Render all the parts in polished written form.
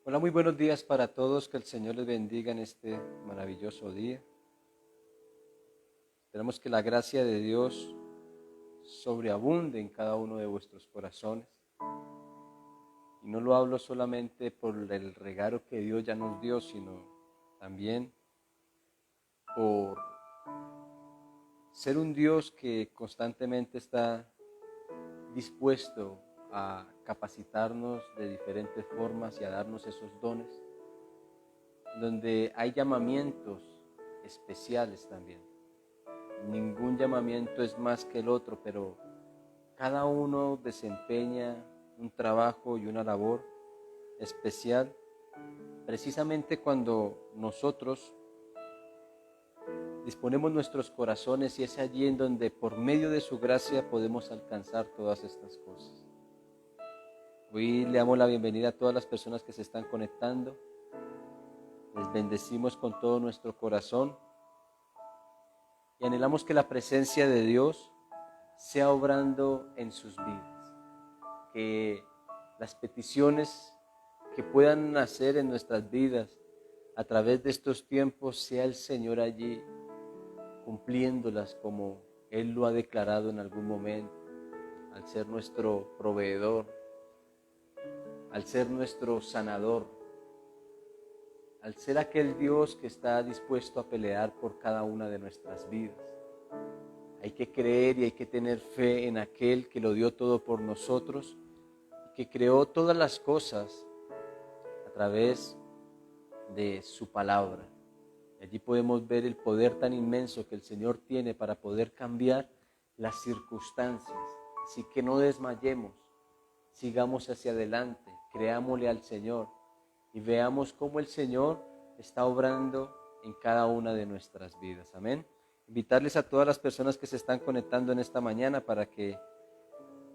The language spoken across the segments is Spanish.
Hola, muy buenos días para todos, que el Señor les bendiga en este maravilloso día. Esperamos que la gracia de Dios sobreabunde en cada uno de vuestros corazones. Y no lo hablo solamente por el regalo que Dios ya nos dio, sino también por ser un Dios que constantemente está dispuesto a capacitarnos de diferentes formas y a darnos esos dones, donde hay llamamientos especiales también. Ningún llamamiento es más que el otro, pero cada uno desempeña un trabajo y una labor especial, precisamente cuando nosotros disponemos nuestros corazones, y es allí en donde por medio de su gracia podemos alcanzar todas estas cosas. Hoy le damos la bienvenida a todas las personas que se están conectando. Les bendecimos con todo nuestro corazón y anhelamos que la presencia de Dios sea obrando en sus vidas, que las peticiones que puedan nacer en nuestras vidas a través de estos tiempos, sea el Señor allí cumpliéndolas como Él lo ha declarado en algún momento, al ser nuestro proveedor, al ser nuestro sanador, al ser aquel Dios que está dispuesto a pelear por cada una de nuestras vidas. Hay que creer y hay que tener fe en aquel que lo dio todo por nosotros, que creó todas las cosas a través de su palabra. Allí podemos ver el poder tan inmenso que el Señor tiene para poder cambiar las circunstancias. Así que no desmayemos, sigamos hacia adelante, creámosle al Señor y veamos cómo el Señor está obrando en cada una de nuestras vidas. Amén. Invitarles a todas las personas que se están conectando en esta mañana para que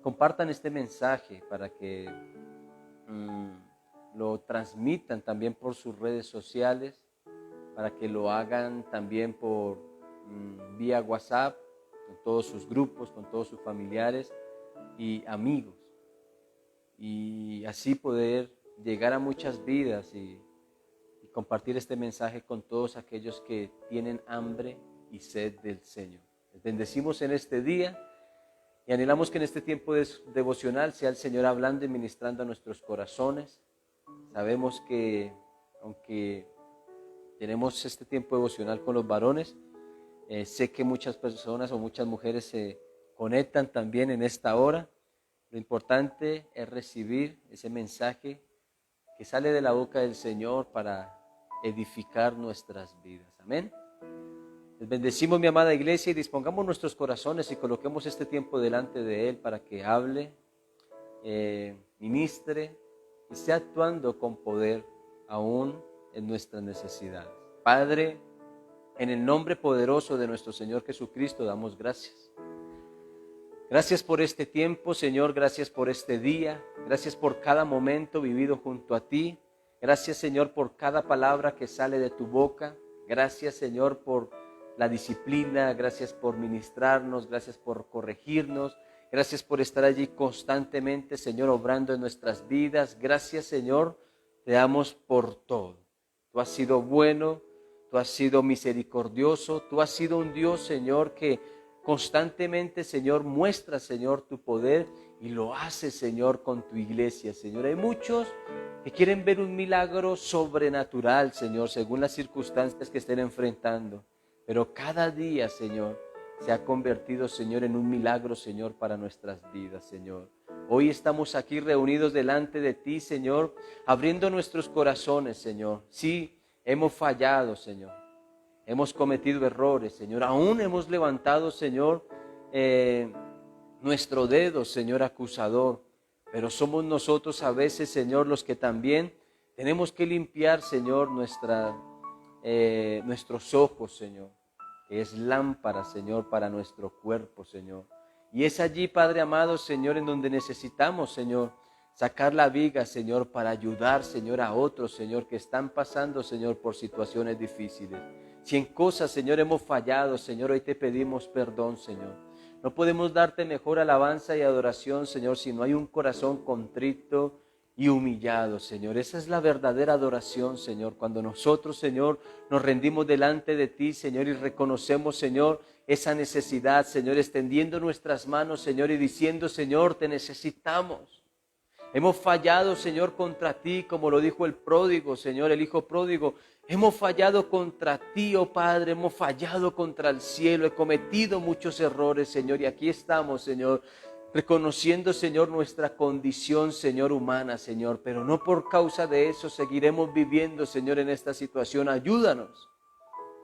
compartan este mensaje, para que lo transmitan también por sus redes sociales, para que lo hagan también por vía WhatsApp, con todos sus grupos, con todos sus familiares y amigos. Y así poder llegar a muchas vidas y compartir este mensaje con todos aquellos que tienen hambre y sed del Señor. Les bendecimos en este día y anhelamos que en este tiempo devocional sea el Señor hablando y ministrando a nuestros corazones. Sabemos que aunque tenemos este tiempo devocional con los varones, sé que muchas personas o muchas mujeres se conectan también en esta hora. Lo importante es recibir ese mensaje que sale de la boca del Señor para edificar nuestras vidas. Amén. Les bendecimos, mi amada iglesia, y dispongamos nuestros corazones y coloquemos este tiempo delante de Él para que hable, ministre y sea actuando con poder aún en nuestras necesidades. Padre, en el nombre poderoso de nuestro Señor Jesucristo damos gracias. Gracias por este tiempo, Señor, gracias por este día, gracias por cada momento vivido junto a ti. Gracias, Señor, por cada palabra que sale de tu boca. Gracias, Señor, por la disciplina, gracias por ministrarnos, gracias por corregirnos, gracias por estar allí constantemente, Señor, obrando en nuestras vidas. Gracias, Señor, te damos por todo. Tú has sido bueno, tú has sido misericordioso, tú has sido un Dios, Señor, que constantemente, Señor, muestra, Señor, tu poder y lo hace, Señor, con tu iglesia, Señor. Hay muchos que quieren ver un milagro sobrenatural, Señor, según las circunstancias que estén enfrentando. Pero cada día, Señor, se ha convertido, Señor, en un milagro, Señor, para nuestras vidas, Señor. Hoy estamos aquí reunidos delante de ti, Señor, abriendo nuestros corazones, Señor. Sí, hemos fallado, Señor. Hemos cometido errores, Señor. Aún hemos levantado, Señor, nuestro dedo, Señor, acusador. Pero somos nosotros a veces, Señor, los que también tenemos que limpiar, Señor, nuestros ojos, Señor, que es lámpara, Señor, para nuestro cuerpo, Señor. Y es allí, Padre amado, Señor, en donde necesitamos, Señor, sacar la viga, Señor, para ayudar, Señor, a otros, Señor, que están pasando, Señor, por situaciones difíciles. Si en cosas, Señor, hemos fallado, Señor, hoy te pedimos perdón, Señor. No podemos darte mejor alabanza y adoración, Señor, si no hay un corazón contrito y y humillados, Señor. Esa es la verdadera adoración, Señor. Cuando nosotros, Señor, nos rendimos delante de ti, Señor, y reconocemos, Señor, esa necesidad, Señor, extendiendo nuestras manos, Señor, y diciendo, Señor, te necesitamos. Hemos fallado, Señor, contra ti, como lo dijo el pródigo, Señor, el hijo pródigo. Hemos fallado contra ti, oh Padre, hemos fallado contra el cielo. He cometido muchos errores, Señor, y aquí estamos, Señor, reconociendo, Señor, nuestra condición, Señor, humana, Señor. Pero no por causa de eso seguiremos viviendo, Señor, en esta situación. Ayúdanos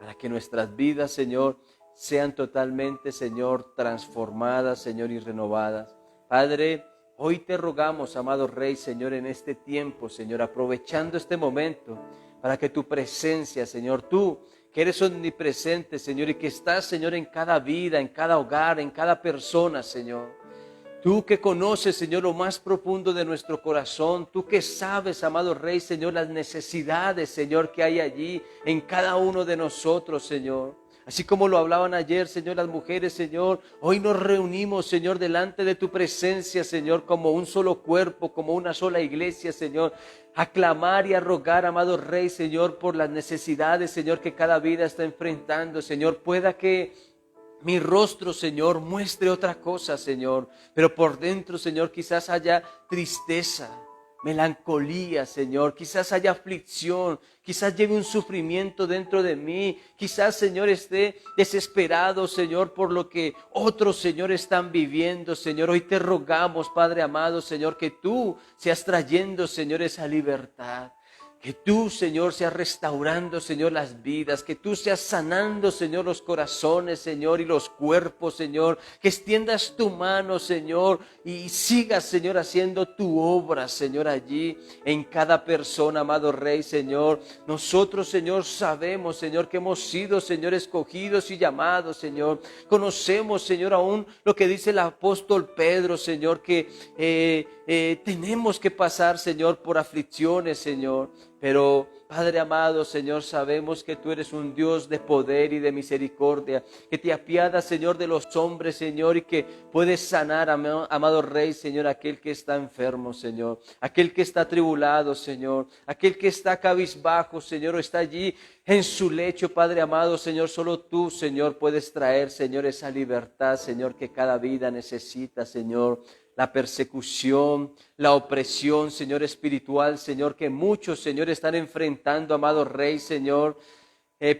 para que nuestras vidas, Señor, sean totalmente, Señor, transformadas, Señor, y renovadas. Padre, hoy te rogamos, amado Rey, Señor, en este tiempo, Señor, aprovechando este momento, para que tu presencia, Señor, tú que eres omnipresente, Señor, y que estás, Señor, en cada vida, en cada hogar, en cada persona, Señor. Tú que conoces, Señor, lo más profundo de nuestro corazón, tú que sabes, amado Rey, Señor, las necesidades, Señor, que hay allí en cada uno de nosotros, Señor. Así como lo hablaban ayer, Señor, las mujeres, Señor, hoy nos reunimos, Señor, delante de tu presencia, Señor, como un solo cuerpo, como una sola iglesia, Señor, a clamar y a rogar, amado Rey, Señor, por las necesidades, Señor, que cada vida está enfrentando, Señor. Pueda que mi rostro, Señor, muestre otra cosa, Señor, pero por dentro, Señor, quizás haya tristeza, melancolía, Señor, quizás haya aflicción, quizás lleve un sufrimiento dentro de mí, quizás, Señor, esté desesperado, Señor, por lo que otros, Señor, están viviendo, Señor. Hoy te rogamos, Padre amado, Señor, que tú seas trayendo, Señor, esa libertad. Que tú, Señor, seas restaurando, Señor, las vidas. Que tú seas sanando, Señor, los corazones, Señor, y los cuerpos, Señor. Que extiendas tu mano, Señor, y sigas, Señor, haciendo tu obra, Señor, allí en cada persona, amado Rey, Señor. Nosotros, Señor, sabemos, Señor, que hemos sido, Señor, escogidos y llamados, Señor. Conocemos, Señor, aún lo que dice el apóstol Pedro, Señor, que tenemos que pasar, Señor, por aflicciones, Señor. Pero, Padre amado, Señor, sabemos que tú eres un Dios de poder y de misericordia, que te apiadas, Señor, de los hombres, Señor, y que puedes sanar, amado Rey, Señor, aquel que está enfermo, Señor, aquel que está atribulado, Señor, aquel que está cabizbajo, Señor, o está allí en su lecho, Padre amado, Señor. Solo tú, Señor, puedes traer, Señor, esa libertad, Señor, que cada vida necesita, Señor. La persecución, la opresión, Señor, espiritual, Señor, que muchos, Señor, están enfrentando, amado Rey, Señor,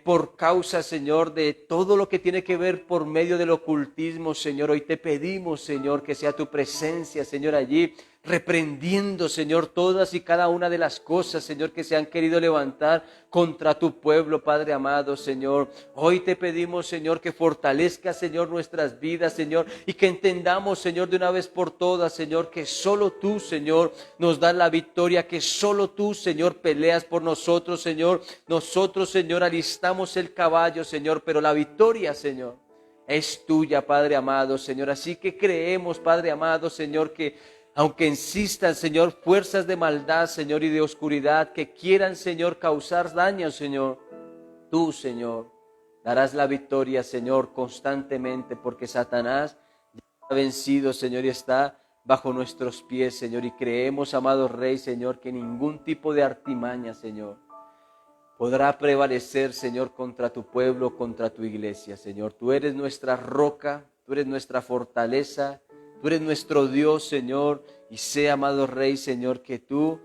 por causa, Señor, de todo lo que tiene que ver por medio del ocultismo, Señor. Hoy te pedimos, Señor, que sea tu presencia, Señor, allí, reprendiendo, Señor, todas y cada una de las cosas, Señor, que se han querido levantar contra tu pueblo, Padre amado, Señor. Hoy te pedimos, Señor, que fortalezca, Señor, nuestras vidas, Señor, y que entendamos, Señor, de una vez por todas, Señor, que solo tú, Señor, nos das la victoria, que solo tú, Señor, peleas por nosotros, Señor. Nosotros, Señor, alistamos el caballo, Señor, pero la victoria, Señor, es tuya, Padre amado, Señor. Así que creemos, Padre amado, Señor, que aunque insistan, Señor, fuerzas de maldad, Señor, y de oscuridad que quieran, Señor, causar daño, Señor, tú, Señor, darás la victoria, Señor, constantemente, porque Satanás ya ha vencido, Señor, y está bajo nuestros pies, Señor. Y creemos, amado Rey, Señor, que ningún tipo de artimaña, Señor, podrá prevalecer, Señor, contra tu pueblo, contra tu iglesia, Señor. Tú eres nuestra roca, tú eres nuestra fortaleza, tú eres nuestro Dios, Señor, y sé, amado Rey, Señor, que tú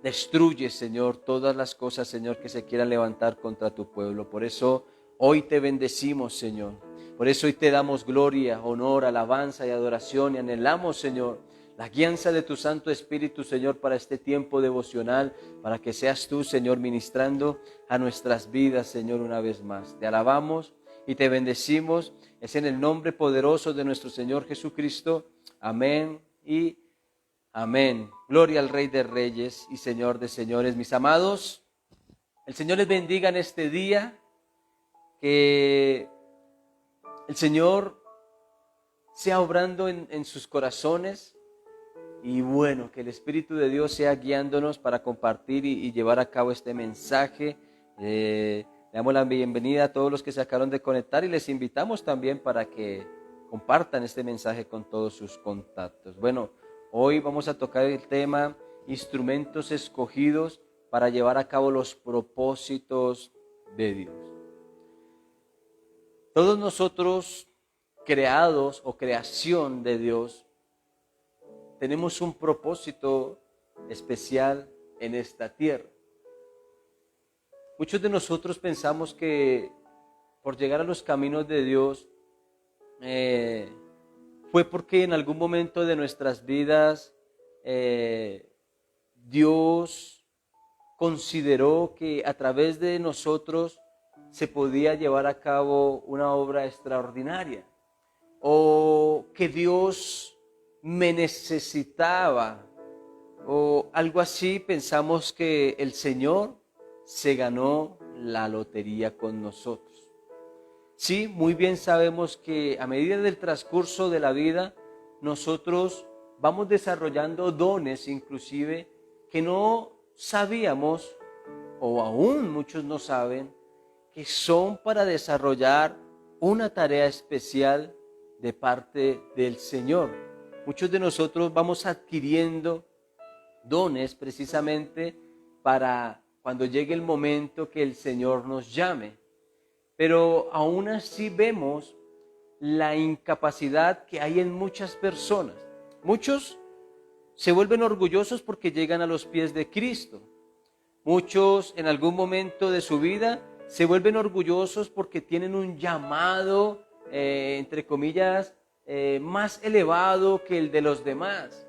destruyes, Señor, todas las cosas, Señor, que se quieran levantar contra tu pueblo. Por eso hoy te bendecimos, Señor. Por eso hoy te damos gloria, honor, alabanza y adoración, y anhelamos, Señor, la guianza de tu Santo Espíritu, Señor, para este tiempo devocional, para que seas tú, Señor, ministrando a nuestras vidas, Señor, una vez más. Te alabamos y te bendecimos. Es en el nombre poderoso de nuestro Señor Jesucristo. Amén y amén. Gloria al Rey de Reyes y Señor de Señores. Mis amados, el Señor les bendiga en este día. Que el Señor sea obrando en sus corazones. Y bueno, que el Espíritu de Dios sea guiándonos para compartir y llevar a cabo este mensaje. Le damos la bienvenida a todos los que se acabaron de conectar y les invitamos también para que compartan este mensaje con todos sus contactos. Bueno, Hoy vamos a tocar el tema instrumentos escogidos para llevar a cabo los propósitos de Dios. Todos nosotros, creados o creación de Dios, tenemos un propósito especial en esta tierra. Muchos de nosotros pensamos que por llegar a los caminos de Dios fue porque en algún momento de nuestras vidas Dios consideró que a través de nosotros se podía llevar a cabo una obra extraordinaria, o que Dios me necesitaba, o algo así. Pensamos que el Señor se ganó la lotería con nosotros. Sí, muy bien sabemos que a medida del transcurso de la vida, nosotros vamos desarrollando dones inclusive que no sabíamos, o aún muchos no saben, que son para desarrollar una tarea especial de parte del Señor. Muchos de nosotros vamos adquiriendo dones precisamente para cuando llegue el momento que el Señor nos llame. Pero aún así vemos la incapacidad que hay en muchas personas. Muchos se vuelven orgullosos porque llegan a los pies de Cristo. Muchos en algún momento de su vida se vuelven orgullosos porque tienen un llamado, entre comillas, más elevado que el de los demás.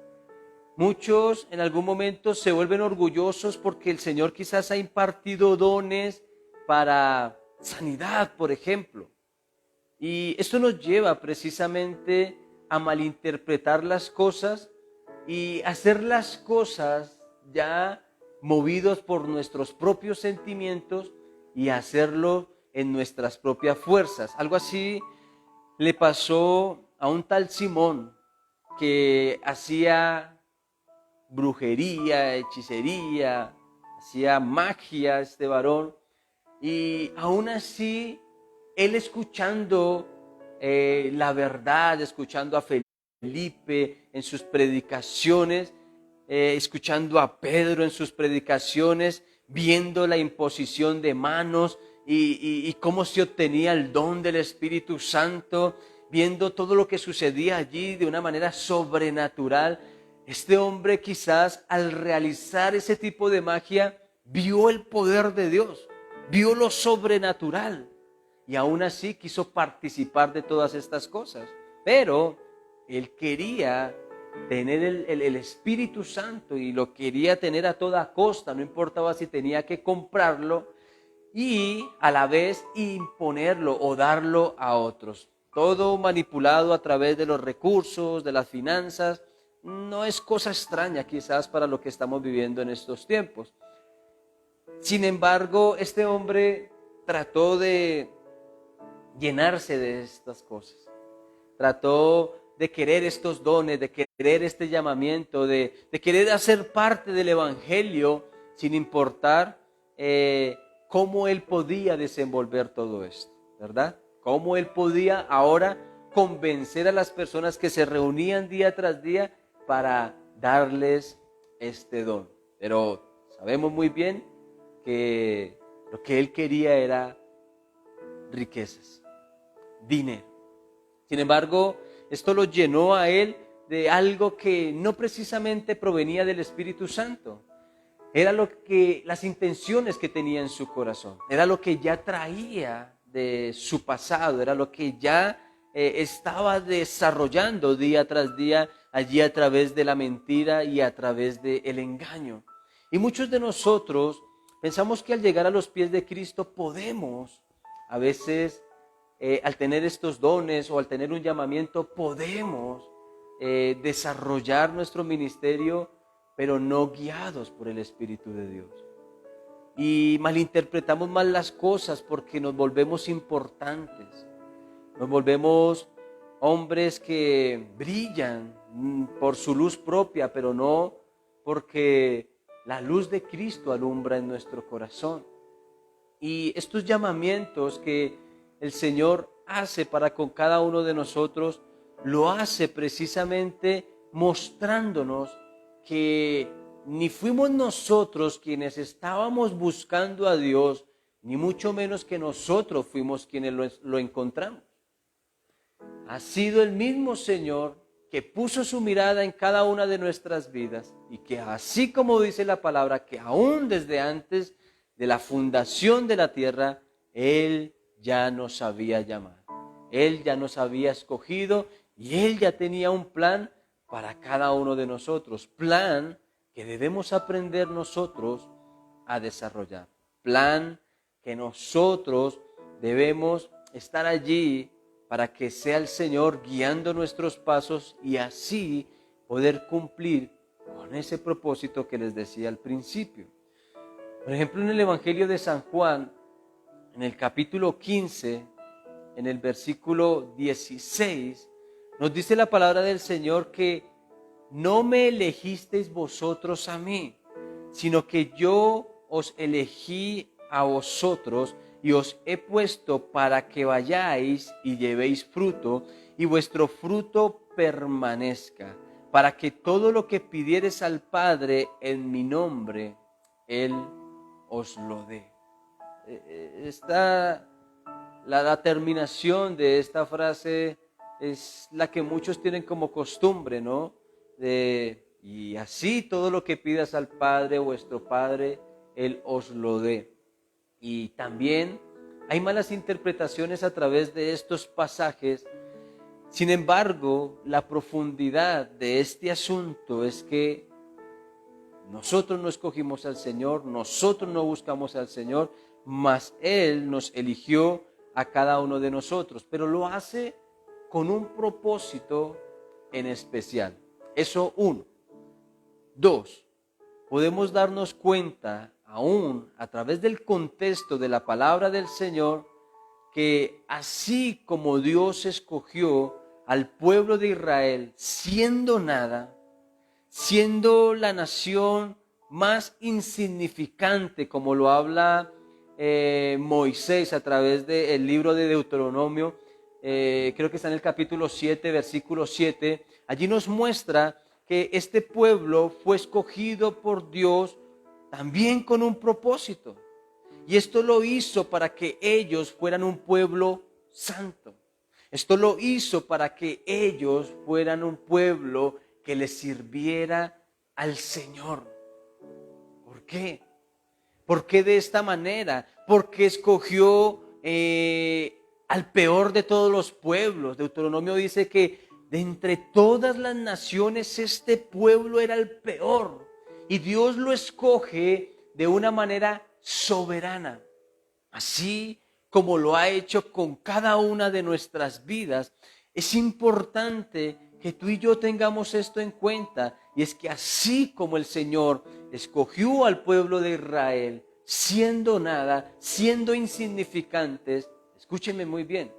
Muchos en algún momento se vuelven orgullosos porque el Señor quizás ha impartido dones para sanidad, por ejemplo. Y esto nos lleva precisamente a malinterpretar las cosas y hacer las cosas ya movidos por nuestros propios sentimientos y hacerlo en nuestras propias fuerzas. Algo así le pasó a un tal Simón que hacía brujería, hechicería, hacía magia este varón, y aún así él escuchando la verdad, escuchando a Felipe en sus predicaciones, escuchando a Pedro en sus predicaciones, viendo la imposición de manos y cómo se obtenía el don del Espíritu Santo, viendo todo lo que sucedía allí de una manera sobrenatural. Este hombre quizás al realizar ese tipo de magia vio el poder de Dios, vio lo sobrenatural y aún así quiso participar de todas estas cosas. Pero él quería tener el Espíritu Santo y lo quería tener a toda costa, no importaba si tenía que comprarlo y a la vez imponerlo o darlo a otros. Todo manipulado a través de los recursos, de las finanzas. No es cosa extraña quizás para lo que estamos viviendo en estos tiempos. Sin embargo, este hombre trató de llenarse de estas cosas. Trató de querer estos dones, de querer este llamamiento, de querer hacer parte del Evangelio sin importar cómo él podía desenvolver todo esto, ¿verdad? Cómo él podía ahora convencer a las personas que se reunían día tras día para darles este don. Pero sabemos muy bien que lo que él quería era riquezas, dinero. Sin embargo, esto lo llenó a él de algo que no precisamente provenía del Espíritu Santo. Era las intenciones que tenía en su corazón, era lo que ya traía de su pasado, era lo que ya estaba desarrollando día tras día allí a través de la mentira y a través del engaño. Y muchos de nosotros pensamos que al llegar a los pies de Cristo podemos, a veces al tener estos dones o al tener un llamamiento, podemos desarrollar nuestro ministerio, pero no guiados por el Espíritu de Dios. Y malinterpretamos mal las cosas porque nos volvemos importantes, nos volvemos hombres que brillan por su luz propia, pero no porque la luz de Cristo alumbra en nuestro corazón. Y estos llamamientos que el Señor hace para con cada uno de nosotros, lo hace precisamente mostrándonos que ni fuimos nosotros quienes estábamos buscando a Dios, ni mucho menos que nosotros fuimos quienes lo encontramos. Ha sido el mismo Señor que puso su mirada en cada una de nuestras vidas y que así como dice la palabra, que aún desde antes de la fundación de la tierra, Él ya nos había llamado. Él ya nos había escogido y Él ya tenía un plan para cada uno de nosotros. Plan que debemos aprender nosotros a desarrollar. Plan que nosotros debemos estar allí para que sea el Señor guiando nuestros pasos y así poder cumplir con ese propósito que les decía al principio. Por ejemplo, en el Evangelio de San Juan, en el capítulo 15, en el versículo 16, nos dice la palabra del Señor que no me elegisteis vosotros a mí, sino que yo os elegí a vosotros y os he puesto para que vayáis y llevéis fruto y vuestro fruto permanezca, para que todo lo que pidiereis al Padre en mi nombre, Él os lo dé. La terminación de esta frase es la que muchos tienen como costumbre, ¿no? Y así todo lo que pidas al Padre, vuestro Padre, Él os lo dé. Y también hay malas interpretaciones a través de estos pasajes. Sin embargo, la profundidad de este asunto es que nosotros no escogimos al Señor, nosotros no buscamos al Señor, mas Él nos eligió a cada uno de nosotros, pero lo hace con un propósito en especial. Eso uno. Dos, podemos darnos cuenta, aún a través del contexto de la palabra del Señor, que así como Dios escogió al pueblo de Israel siendo nada, siendo la nación más insignificante, como lo habla Moisés a través del libro de Deuteronomio, creo que está en el capítulo 7, versículo 7, allí nos muestra que este pueblo fue escogido por Dios también con un propósito. Y esto lo hizo para que ellos fueran un pueblo santo. Esto lo hizo para que ellos fueran un pueblo que le sirviera al Señor. ¿Por qué? ¿Por qué de esta manera? Porque escogió al peor de todos los pueblos. Deuteronomio dice que de entre todas las naciones este pueblo era el peor. Y Dios lo escoge de una manera soberana. Así como lo ha hecho con cada una de nuestras vidas, es importante que tú y yo tengamos esto en cuenta, y es que así como el Señor escogió al pueblo de Israel, siendo nada, siendo insignificantes, escúchenme muy bien,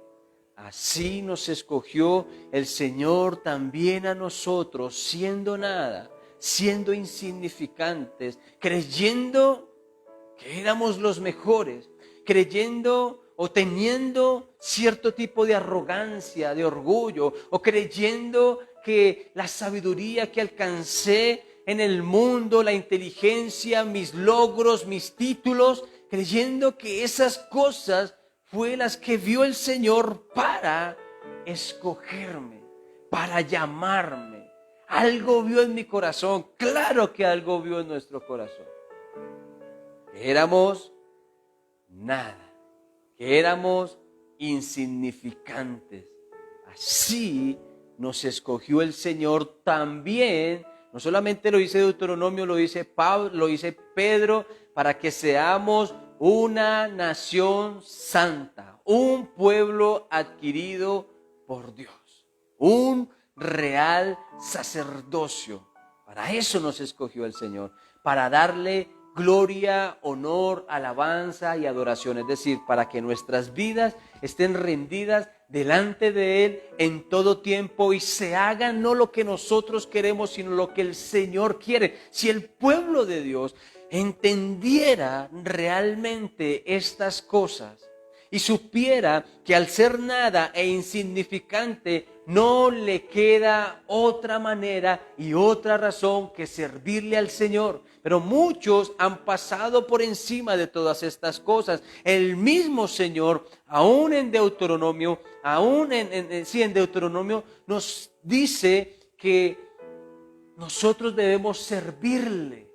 así nos escogió el Señor también a nosotros, siendo nada, siendo insignificantes, creyendo que éramos los mejores, creyendo o teniendo cierto tipo de arrogancia, de orgullo, o creyendo que la sabiduría que alcancé en el mundo, la inteligencia, mis logros, mis títulos, creyendo que esas cosas fue las que vio el Señor para escogerme, para llamarme. Algo vio en mi corazón, claro que algo vio en nuestro corazón. Que éramos nada, que éramos insignificantes. Así nos escogió el Señor también. No solamente lo dice Deuteronomio, lo dice Pablo, lo dice Pedro, para que seamos una nación santa, un pueblo adquirido por Dios, un real sacerdocio. Para eso nos escogió el Señor, para darle gloria, honor, alabanza y adoración. Es decir, para que nuestras vidas estén rendidas delante de Él en todo tiempo y se haga no lo que nosotros queremos, sino lo que el Señor quiere. Si el pueblo de Dios entendiera realmente estas cosas y supiera que al ser nada e insignificante no le queda otra manera y otra razón que servirle al Señor. Pero muchos han pasado por encima de todas estas cosas. El mismo Señor, aún en Deuteronomio, en Deuteronomio nos dice que nosotros debemos servirle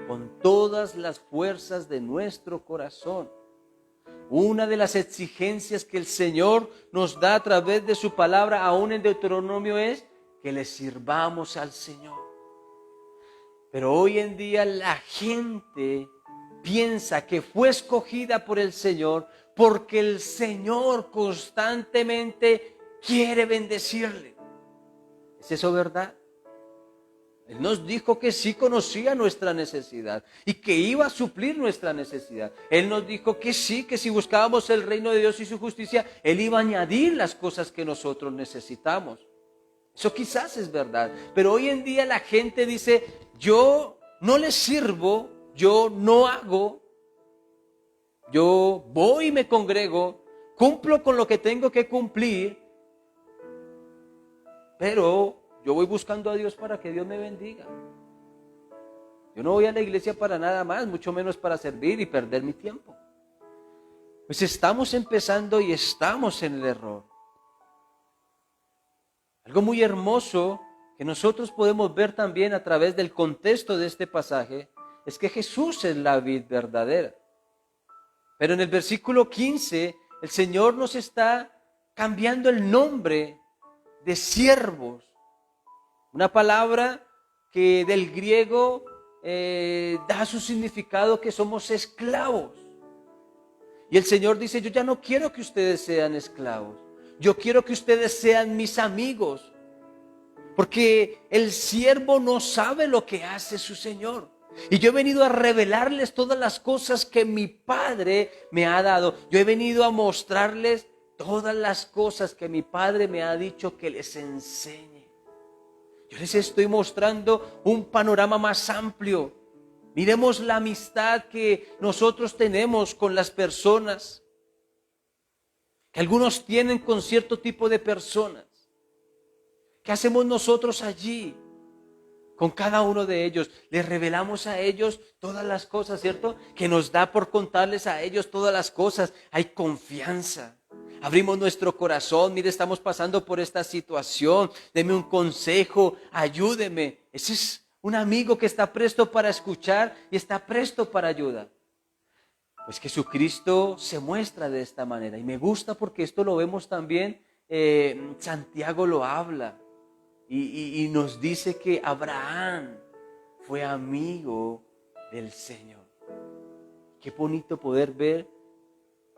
con todas las fuerzas de nuestro corazón. Una de las exigencias que el Señor nos da a través de su palabra, aún en Deuteronomio, es que le sirvamos al Señor. Pero hoy en día la gente piensa que fue escogida por el Señor porque el Señor constantemente quiere bendecirle. ¿Es eso verdad? Él nos dijo que sí conocía nuestra necesidad y que iba a suplir nuestra necesidad. Él nos dijo que sí, que si buscábamos el reino de Dios y su justicia, Él iba a añadir las cosas que nosotros necesitamos. Eso quizás es verdad, pero hoy en día la gente dice, yo no le sirvo, yo no hago, yo voy y me congrego, cumplo con lo que tengo que cumplir, pero yo voy buscando a Dios para que Dios me bendiga. Yo no voy a la iglesia para nada más, mucho menos para servir y perder mi tiempo. Pues estamos empezando y estamos en el error. Algo muy hermoso que nosotros podemos ver también a través del contexto de este pasaje es que Jesús es la vid verdadera. Pero en el versículo 15 el Señor nos está cambiando el nombre de siervos. Una palabra que del griego da su significado que somos esclavos. Y el Señor dice, yo ya no quiero que ustedes sean esclavos. Yo quiero que ustedes sean mis amigos. Porque el siervo no sabe lo que hace su Señor. Y yo he venido a revelarles todas las cosas que mi Padre me ha dado. Yo he venido a mostrarles todas las cosas que mi Padre me ha dicho que les enseñe. Yo les estoy mostrando un panorama más amplio. Miremos la amistad que nosotros tenemos con las personas, que algunos tienen con cierto tipo de personas. ¿Qué hacemos nosotros allí con cada uno de ellos? Les revelamos a ellos todas las cosas, ¿cierto? Que nos da por contarles a ellos todas las cosas. Hay confianza. Abrimos nuestro corazón, mire, estamos pasando por esta situación, deme un consejo, ayúdeme. Ese es un amigo que está presto para escuchar y está presto para ayudar. Pues Jesucristo se muestra de esta manera y me gusta porque esto lo vemos también, Santiago lo habla y nos dice que Abraham fue amigo del Señor. Qué bonito poder ver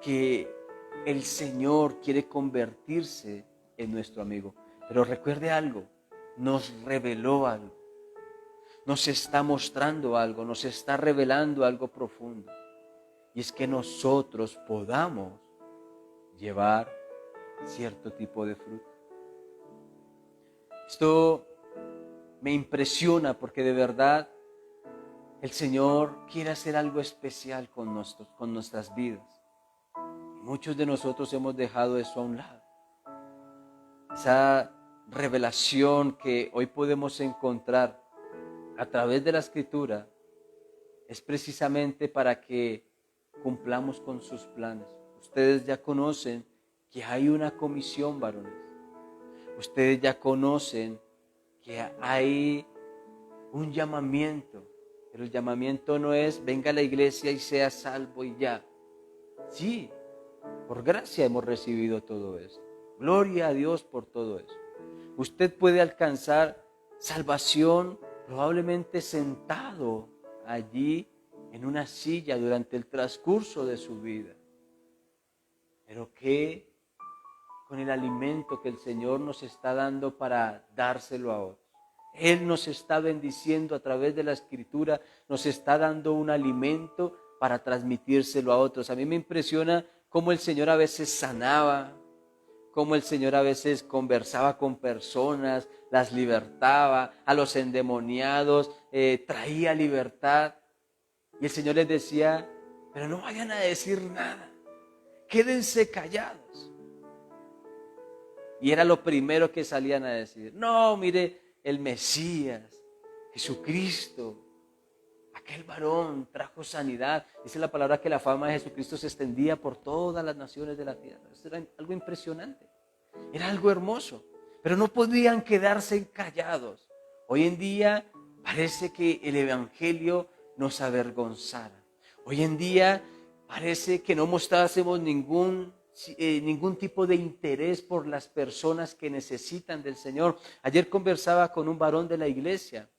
que el Señor quiere convertirse en nuestro amigo. Pero recuerde algo, nos reveló algo, nos está mostrando algo, nos está revelando algo profundo. Y es que nosotros podamos llevar cierto tipo de fruto. Esto me impresiona porque de verdad el Señor quiere hacer algo especial con nuestras vidas. Muchos de nosotros hemos dejado eso a un lado. Esa revelación que hoy podemos encontrar a través de la Escritura es precisamente para que cumplamos con sus planes. Ustedes ya conocen que hay una comisión, varones. Ustedes ya conocen que hay un llamamiento, pero el llamamiento no es venga a la iglesia y sea salvo y ya. Sí, por gracia hemos recibido todo eso. Gloria a Dios por todo eso. Usted puede alcanzar salvación probablemente sentado allí en una silla durante el transcurso de su vida. Pero ¿qué con el alimento que el Señor nos está dando para dárselo a otros? Él nos está bendiciendo a través de la Escritura, nos está dando un alimento para transmitírselo a otros. A mí me impresiona cómo el Señor a veces sanaba, cómo el Señor a veces conversaba con personas, las libertaba, a los endemoniados, traía libertad. Y el Señor les decía, pero no vayan a decir nada, quédense callados. Y era lo primero que salían a decir. No, mire, el Mesías, Jesucristo, aquel varón trajo sanidad. Dice la palabra que la fama de Jesucristo se extendía por todas las naciones de la tierra. Eso era algo impresionante. Era algo hermoso. Pero no podían quedarse callados. Hoy en día parece que el evangelio nos avergonzara. Hoy en día parece que no mostrásemos ningún tipo de interés por las personas que necesitan del Señor. Ayer conversaba con un varón de la iglesia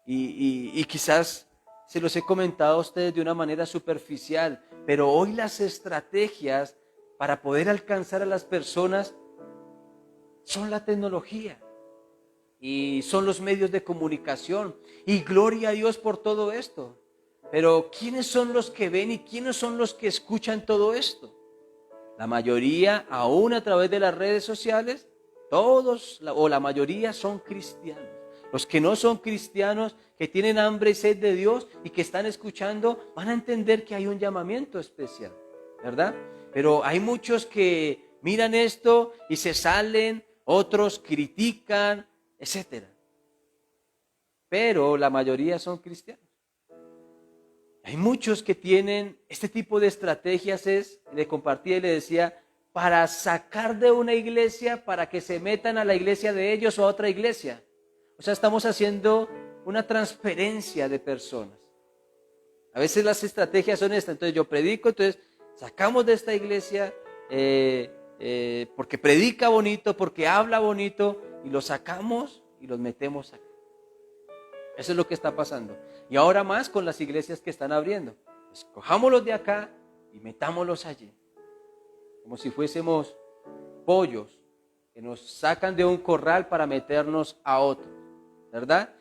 y quizás se los he comentado a ustedes de una manera superficial, pero hoy las estrategias para poder alcanzar a las personas son la tecnología y son los medios de comunicación, y gloria a Dios por todo esto. Pero ¿quiénes son los que ven y quiénes son los que escuchan todo esto? La mayoría, aún a través de las redes sociales, todos o la mayoría son cristianos. Los que no son cristianos, que tienen hambre y sed de Dios y que están escuchando, van a entender que hay un llamamiento especial, ¿verdad? Pero hay muchos que miran esto y se salen, otros critican, etcétera. Pero la mayoría son cristianos. Hay muchos que tienen este tipo de estrategias, le compartía y le decía, para sacar de una iglesia, para que se metan a la iglesia de ellos o a otra iglesia. O sea, estamos haciendo una transferencia de personas. A veces las estrategias son estas. Entonces yo predico, entonces sacamos de esta iglesia porque predica bonito, porque habla bonito, y los sacamos y los metemos acá. Eso es lo que está pasando. Y ahora más con las iglesias que están abriendo. Escojámoslos de acá y metámoslos allí. Como si fuésemos pollos que nos sacan de un corral para meternos a otro, ¿verdad?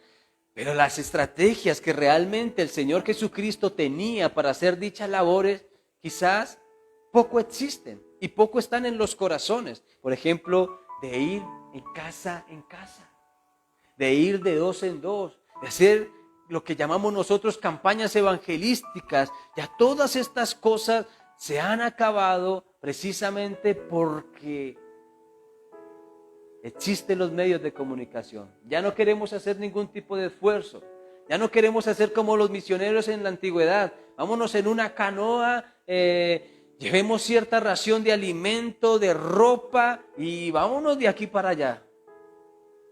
Pero las estrategias que realmente el Señor Jesucristo tenía para hacer dichas labores, quizás poco existen y poco están en los corazones. Por ejemplo, de ir en casa, de ir de dos en dos, de hacer lo que llamamos nosotros campañas evangelísticas. Ya todas estas cosas se han acabado precisamente porque existen los medios de comunicación. Ya no queremos hacer ningún tipo de esfuerzo. Ya no queremos hacer como los misioneros en la antigüedad. Vámonos en una canoa, llevemos cierta ración de alimento, de ropa y vámonos de aquí para allá.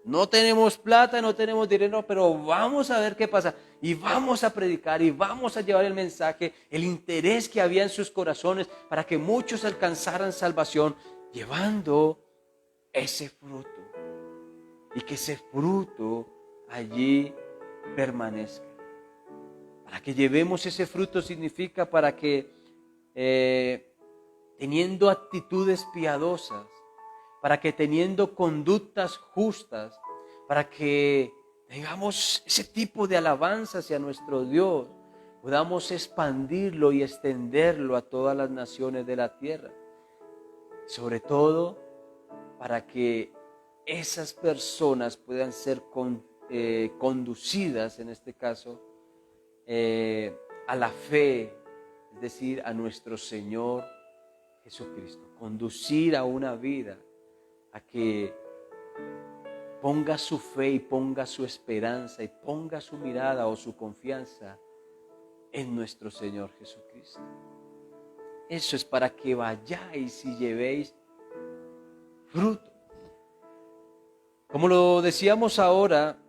No tenemos plata, no tenemos dinero, pero vamos a ver qué pasa. Y vamos a predicar y vamos a llevar el mensaje, el interés que había en sus corazones para que muchos alcanzaran salvación, llevando ese fruto. Y que ese fruto allí permanezca. Para que llevemos ese fruto significa para que teniendo actitudes piadosas, para que teniendo conductas justas, para que tengamos ese tipo de alabanza hacia nuestro Dios, podamos expandirlo y extenderlo a todas las naciones de la tierra. Sobre todo, para que esas personas puedan ser conducidas, en este caso, a la fe, es decir, a nuestro Señor Jesucristo. Conducir a una vida a que ponga su fe y ponga su esperanza y ponga su mirada o su confianza en nuestro Señor Jesucristo. Eso es para que vayáis y llevéis fruto. Como lo decíamos ahora,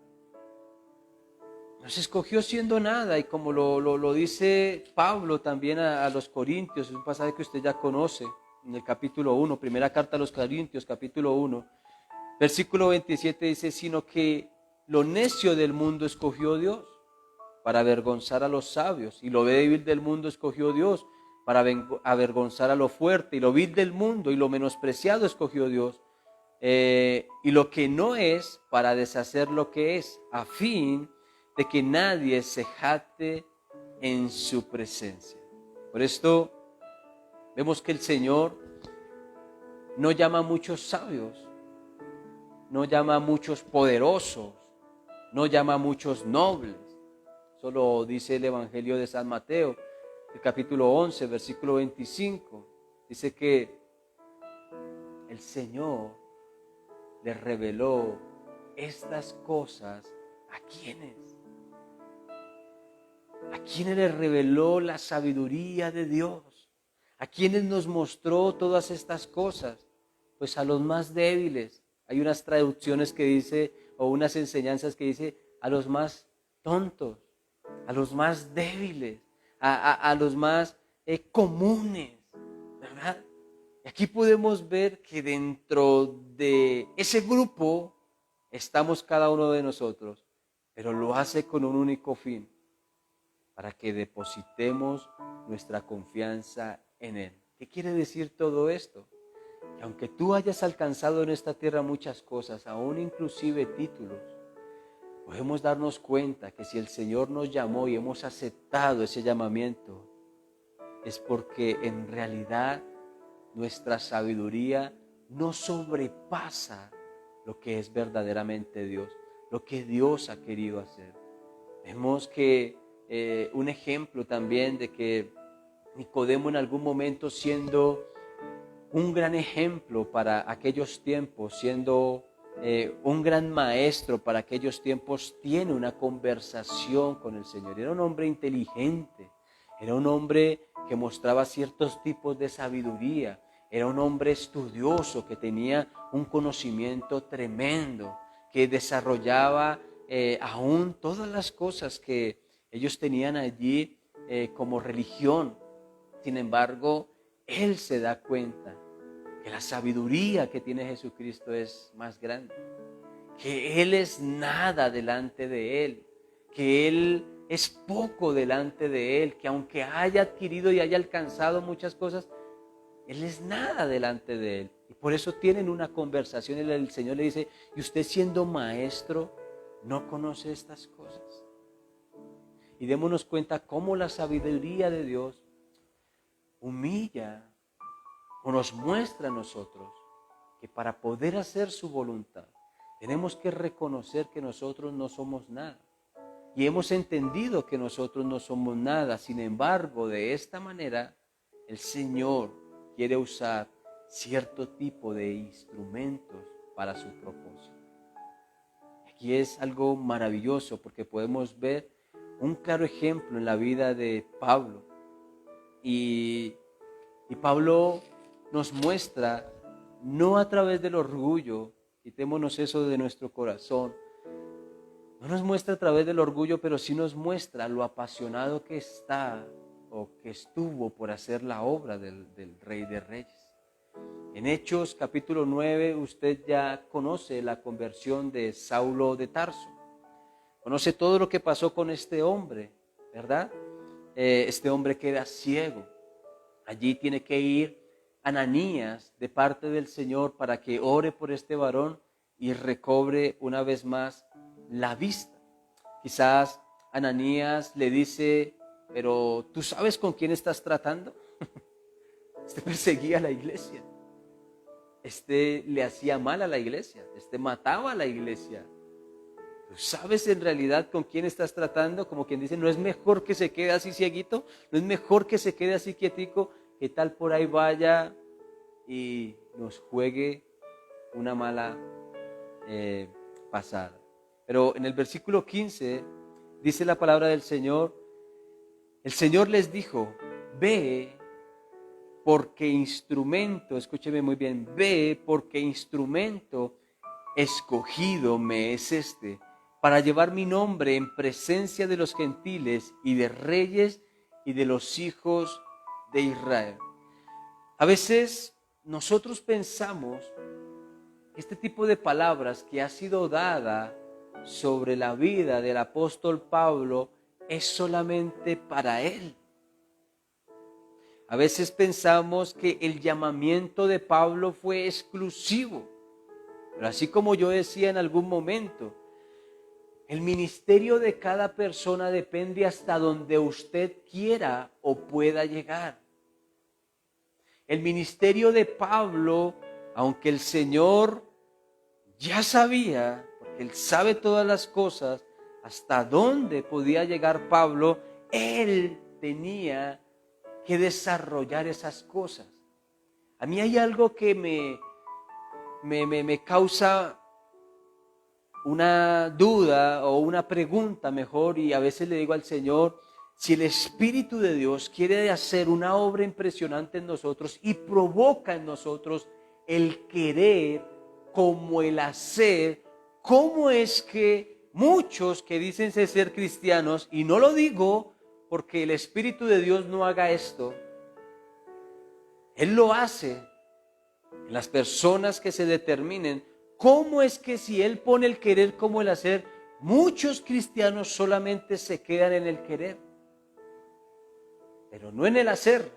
nos escogió siendo nada, y como lo dice Pablo también a los Corintios, es un pasaje que usted ya conoce, en el capítulo 1, primera carta a los Corintios, capítulo 1, versículo 27 dice, sino que lo necio del mundo escogió Dios para avergonzar a los sabios, y lo débil del mundo escogió Dios para avergonzar a lo fuerte, y lo vil del mundo y lo menospreciado escogió Dios, y lo que no es para deshacer lo que es, a fin de que nadie se jacte en su presencia. Por esto vemos que el Señor no llama a muchos sabios, no llama a muchos poderosos, no llama a muchos nobles. Solo dice el Evangelio de San Mateo, el capítulo 11, versículo 25. Dice que el Señor le reveló estas cosas? ¿A quiénes? ¿A quiénes le reveló la sabiduría de Dios? ¿A quiénes nos mostró todas estas cosas? Pues a los más débiles. Hay unas traducciones que dice, o unas enseñanzas que dice, a los más tontos, a los más débiles, a los más comunes, ¿verdad? Y aquí podemos ver que dentro de ese grupo estamos cada uno de nosotros, pero lo hace con un único fin, para que depositemos nuestra confianza en Él. ¿Qué quiere decir todo esto? Que aunque tú hayas alcanzado en esta tierra muchas cosas, aún inclusive títulos, podemos darnos cuenta que si el Señor nos llamó y hemos aceptado ese llamamiento, es porque en realidad nuestra sabiduría no sobrepasa lo que es verdaderamente Dios, lo que Dios ha querido hacer. Vemos que un ejemplo también de que Nicodemo en algún momento, siendo un gran ejemplo para aquellos tiempos, siendo un gran maestro para aquellos tiempos, tiene una conversación con el Señor. Era un hombre inteligente, era un hombre que mostraba ciertos tipos de sabiduría, era un hombre estudioso que tenía un conocimiento tremendo, que desarrollaba aún todas las cosas que ellos tenían allí como religión. Sin embargo, él se da cuenta que la sabiduría que tiene Jesucristo es más grande, que Él es nada delante de Él, que Él es poco delante de Él, que aunque haya adquirido y haya alcanzado muchas cosas, Él es nada delante de Él. Y por eso tienen una conversación y el Señor le dice, ¿y usted siendo maestro no conoce estas cosas? Y démonos cuenta cómo la sabiduría de Dios humilla o nos muestra a nosotros que para poder hacer su voluntad tenemos que reconocer que nosotros no somos nada. Y hemos entendido que nosotros no somos nada. Sin embargo, de esta manera, el Señor quiere usar cierto tipo de instrumentos para su propósito. Aquí es algo maravilloso porque podemos ver un claro ejemplo en la vida de Pablo. Y Pablo nos muestra, no a través del orgullo, quitémonos eso de nuestro corazón, no nos muestra a través del orgullo, pero sí nos muestra lo apasionado que está o que estuvo por hacer la obra del Rey de Reyes. En Hechos capítulo 9 usted ya conoce la conversión de Saulo de Tarso, conoce todo lo que pasó con este hombre, ¿verdad? Este hombre queda ciego. Allí tiene que ir Ananías de parte del Señor para que ore por este varón y recobre una vez más la vista. Quizás Ananías le dice, pero ¿tú sabes con quién estás tratando? Este perseguía a la iglesia. Este le hacía mal a la iglesia. Este mataba a la iglesia. ¿Tú sabes en realidad con quién estás tratando? Como quien dice, ¿no es mejor que se quede así cieguito? ¿No es mejor que se quede así quietico? ¿Qué tal por ahí vaya y nos juegue una mala pasada? Pero en el versículo 15 dice la palabra del Señor, el Señor les dijo, ve porque instrumento, escúcheme muy bien, ve porque instrumento escogido me es este, para llevar mi nombre en presencia de los gentiles y de reyes y de los hijos de Israel. A veces nosotros pensamos que este tipo de palabras que ha sido dada sobre la vida del apóstol Pablo es solamente para él. A veces pensamos que el llamamiento de Pablo fue exclusivo, pero así como yo decía en algún momento, el ministerio de cada persona depende hasta donde usted quiera o pueda llegar. El ministerio de Pablo, aunque el Señor ya sabía, porque Él sabe todas las cosas, hasta dónde podía llegar Pablo, Él tenía que desarrollar esas cosas. A mí hay algo que me me causa una duda o una pregunta mejor, y a veces le digo al Señor, si el Espíritu de Dios quiere hacer una obra impresionante en nosotros y provoca en nosotros el querer como el hacer, ¿cómo es que muchos que dicen ser cristianos, y no lo digo porque el Espíritu de Dios no haga esto, Él lo hace en las personas que se determinen, cómo es que si Él pone el querer como el hacer, muchos cristianos solamente se quedan en el querer, pero no en el hacer?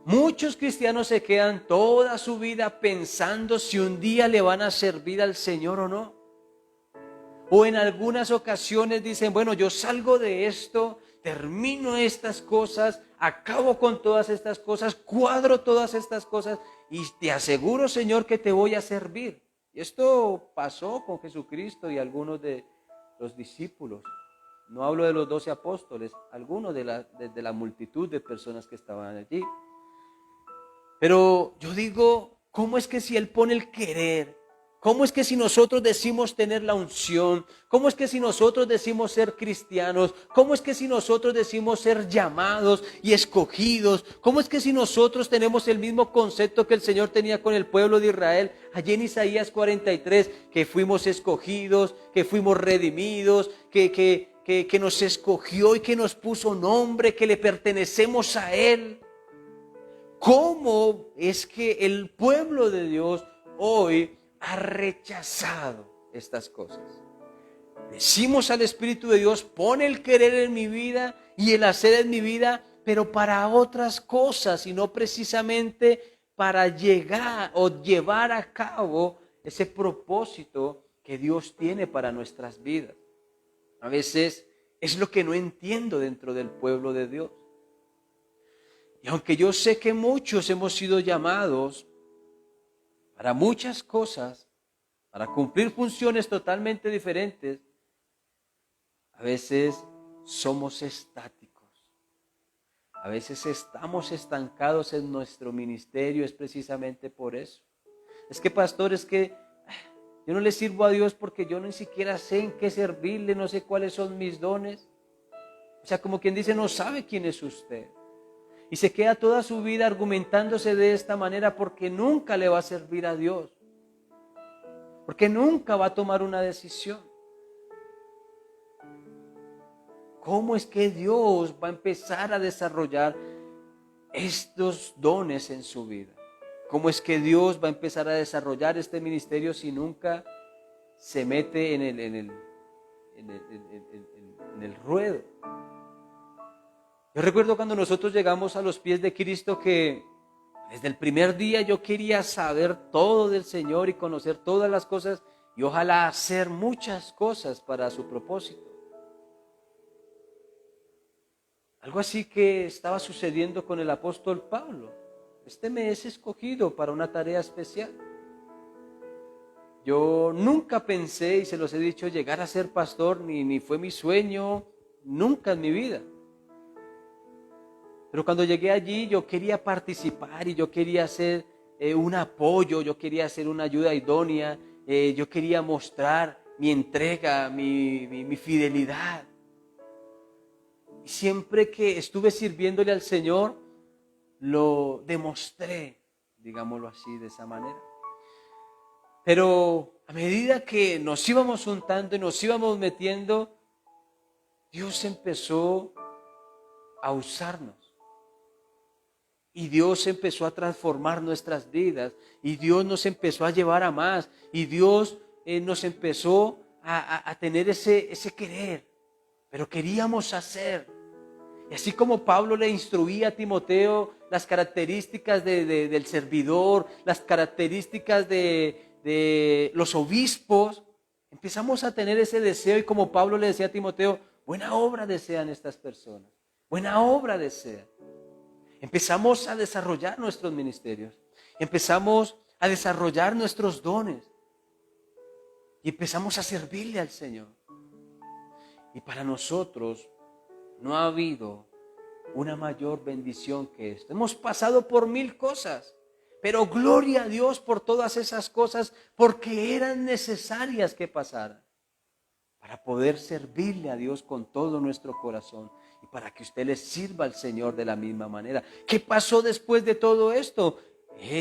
Muchos cristianos se quedan toda su vida pensando si un día le van a servir al Señor o no. O en algunas ocasiones dicen, bueno, yo salgo de esto, termino estas cosas, acabo con todas estas cosas, cuadro todas estas cosas y te aseguro, Señor, que te voy a servir. Y esto pasó con Jesucristo y algunos de los discípulos. No hablo de los 12 apóstoles, algunos de la multitud de personas que estaban allí. Pero yo digo, ¿cómo es que si Él pone el querer? ¿Cómo es que si nosotros decimos tener la unción? ¿Cómo es que si nosotros decimos ser cristianos? ¿Cómo es que si nosotros decimos ser llamados y escogidos? ¿Cómo es que si nosotros tenemos el mismo concepto que el Señor tenía con el pueblo de Israel? Allí en Isaías 43, que fuimos escogidos, que fuimos redimidos, que nos escogió y que nos puso nombre, que le pertenecemos a Él. ¿Cómo es que el pueblo de Dios hoy ha rechazado estas cosas? Decimos al Espíritu de Dios, pone el querer en mi vida y el hacer en mi vida, pero para otras cosas y no precisamente para llegar o llevar a cabo ese propósito que Dios tiene para nuestras vidas. A veces es lo que no entiendo dentro del pueblo de Dios. Y aunque yo sé que muchos hemos sido llamados para muchas cosas, para cumplir funciones totalmente diferentes, a veces somos estáticos. A veces estamos estancados en nuestro ministerio, es precisamente por eso. Es que, pastor, es que yo no le sirvo a Dios porque yo ni siquiera sé en qué servirle, no sé cuáles son mis dones. O sea, como quien dice, no sabe quién es usted. Y se queda toda su vida argumentándose de esta manera porque nunca le va a servir a Dios. Porque nunca va a tomar una decisión. ¿Cómo es que Dios va a empezar a desarrollar estos dones en su vida? ¿Cómo es que Dios va a empezar a desarrollar este ministerio si nunca se mete en el ruedo? Yo recuerdo cuando nosotros llegamos a los pies de Cristo que desde el primer día yo quería saber todo del Señor y conocer todas las cosas y ojalá hacer muchas cosas para su propósito. Algo así que estaba sucediendo con el apóstol Pablo. Este me es escogido para una tarea especial. Yo nunca pensé, y se los he dicho, llegar a ser pastor, ni fue mi sueño, nunca en mi vida. Pero cuando llegué allí yo quería participar y yo quería hacer un apoyo, yo quería hacer una ayuda idónea, yo quería mostrar mi entrega, mi fidelidad. Y siempre que estuve sirviéndole al Señor, lo demostré, digámoslo así, de esa manera. Pero a medida que nos íbamos juntando y nos íbamos metiendo, Dios empezó a usarnos. Y Dios empezó a transformar nuestras vidas. Y Dios nos empezó a llevar a más. Y Dios nos empezó a tener ese querer. Pero queríamos hacer. Y así como Pablo le instruía a Timoteo las características del servidor, las características de los obispos, empezamos a tener ese deseo. Y como Pablo le decía a Timoteo, buena obra desean estas personas. Buena obra desean. Empezamos a desarrollar nuestros ministerios, empezamos a desarrollar nuestros dones y empezamos a servirle al Señor. Y para nosotros no ha habido una mayor bendición que esto. Hemos pasado por 1000 cosas, Pero gloria a Dios por todas esas cosas, porque eran necesarias que pasaran para poder servirle a Dios con todo nuestro corazón y para que usted le sirva al Señor de la misma manera. ¿Qué pasó después de todo esto?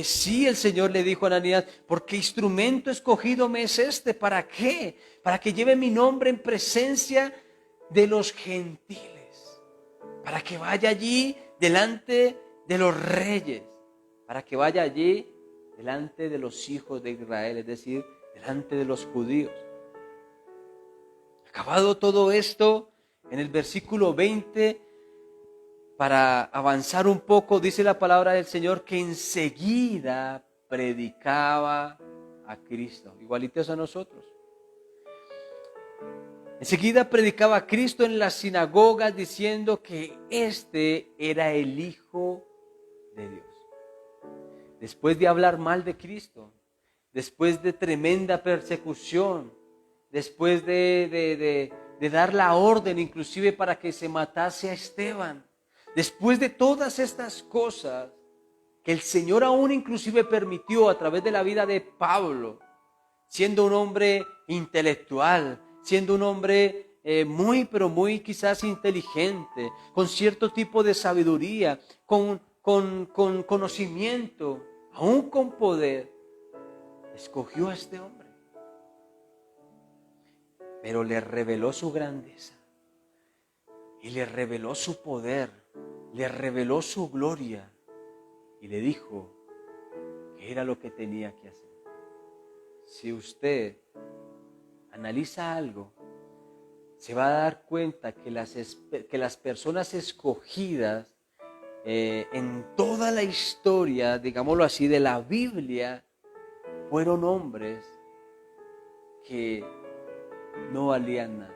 Sí, el Señor le dijo a Ananías, porque instrumento escogido me es este. ¿Para qué? Para que lleve mi nombre en presencia de los gentiles, para que vaya allí delante de los reyes, para que vaya allí delante de los hijos de Israel, es decir, delante de los judíos. Acabado todo esto, en el versículo 20, para avanzar un poco, dice la palabra del Señor que enseguida predicaba a Cristo, igualitos a nosotros. Enseguida predicaba a Cristo en las sinagogas diciendo que este era el Hijo de Dios. Después de hablar mal de Cristo, después de tremenda persecución, después de dar la orden inclusive para que se matase a Esteban, después de todas estas cosas que el Señor aún inclusive permitió a través de la vida de Pablo, siendo un hombre intelectual, siendo un hombre pero muy quizás inteligente, con cierto tipo de sabiduría, con conocimiento, aún con poder, escogió a este hombre. Pero le reveló su grandeza y le reveló su poder, le reveló su gloria y le dijo que era lo que tenía que hacer. Si usted analiza algo, se va a dar cuenta que las personas escogidas en toda la historia, digámoslo así, de la Biblia, fueron hombres que no valían nada.